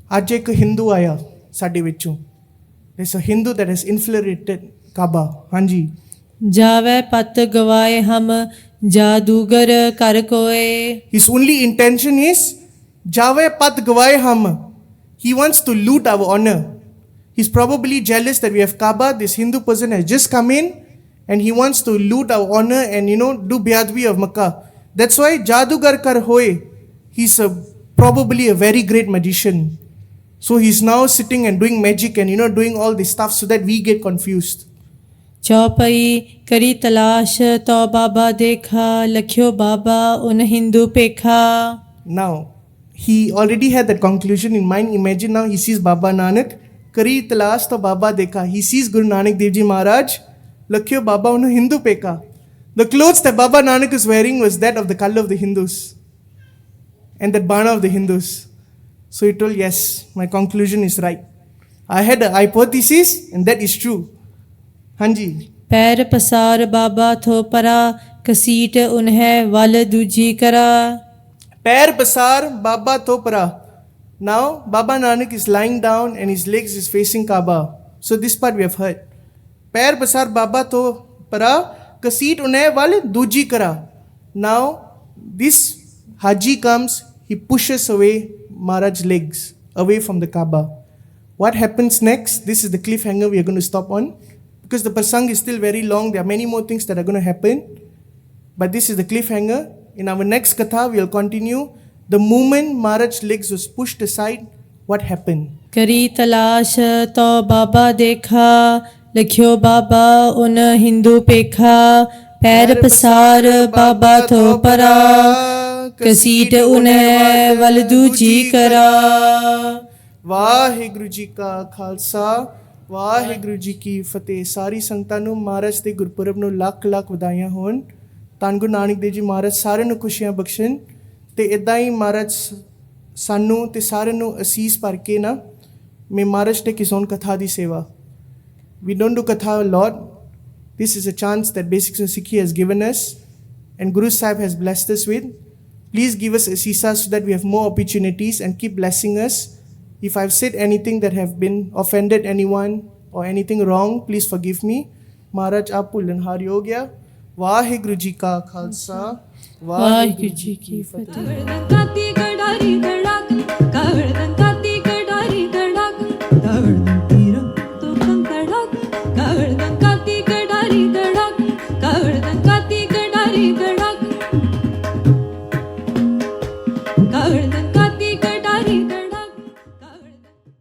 Aj ek Hindu aya sade vichon. There's a Hindu that has infiltrated Kaaba. Hanji. जावे पत गवाए हम जादूगर कर कोए. His only intention is, Jave pat gwaye ham. He wants to loot our honor. He's probably jealous that we have Kaaba. This Hindu person has just come in and he wants to loot our honor and, do biadbi of Makkah. That's why Jadugar Kar Hoy, he's probably a very great magician. So he's now sitting and doing magic and, doing all this stuff so that we get confused. Chaupai करी तलाश तो बाबा देखा लख्यो बाबा उन Hindu Pekha. Now, he already had that conclusion in mind. Imagine now he sees Baba Nanak. Kari talash to Baba dekha. He sees Guru Nanak Dev Ji Maharaj. Lakhyo Baba unu Hindu peka. The clothes that Baba Nanak was wearing was that of the color of the Hindus. And that bana of the Hindus. So he told, yes, my conclusion is right. I had a hypothesis and that is true. Hanji. पैर पसार बाबा थो परा कसीट उन्हें वाल दूजी करा. Pair pasar Baba Topara. Now Baba Nanak is lying down and his legs is facing Kaaba. So this part we have heard. Pair pasar Baba Topara kaseet unhe wale duji kara. Now this Haji comes, he pushes away Maharaj's legs away from the Kaaba. What happens next? This is the cliffhanger we are going to stop on. Because the prasang is still very long, there are many more things that are going to happen. But this is the cliffhanger. In our next katha, we will continue. The moment Maharaj's legs was pushed aside, what happened? करी तलाश तो बाबा देखा लख्यो बाबा उन हिंदू पेखा. पैर पसार बाबा थो परा कसीट उन्हें वल दूजी करा. वाहिगुरु जी का खालसा वाहिगुरु जी की फतेह. सारी संगतां ਨੂੰ ਮਹਾਰਾਜ ਦੇ ਗੁਰਪੁਰਬ ਨੂੰ ਲੱਖ ਲੱਖ ਵਧਾਈਆਂ ਹੋਣ. ਧੰਨ ਗੁਰੂ ਨਾਨਕ ਦੇਵ ਜੀ ਮਹਾਰਾਜ ਸਾਰਿਆਂ ਨੂੰ ਖੁਸ਼ੀਆਂ ਬਖਸ਼ਣ ਤੇ ਇਦਾਂ ਹੀ ਮਹਾਰਾਜ ਸਾਨੂੰ ਤੇ ਸਾਰਿਆਂ ਨੂੰ ਅਸੀਸ ਭਰ ਕੇ ਨਾ ਮੈਂ ਮਹਾਰਾਜ ਨੇ ਕਿਸੋਨ ਕਥਾ ਦੀ ਸੇਵਾ. We don't do katha a lot. This is a chance that Basics of Sikhi has given us and Guru Sahib has blessed us with. Please give us asisa so that we have more opportunities and keep blessing us. If I've said anything that have been offended anyone or anything wrong, please forgive me. Maharaj aap bhulanhari ho gaya. Waheguru ji का खालसा वाहिगुरु जी की फतेह.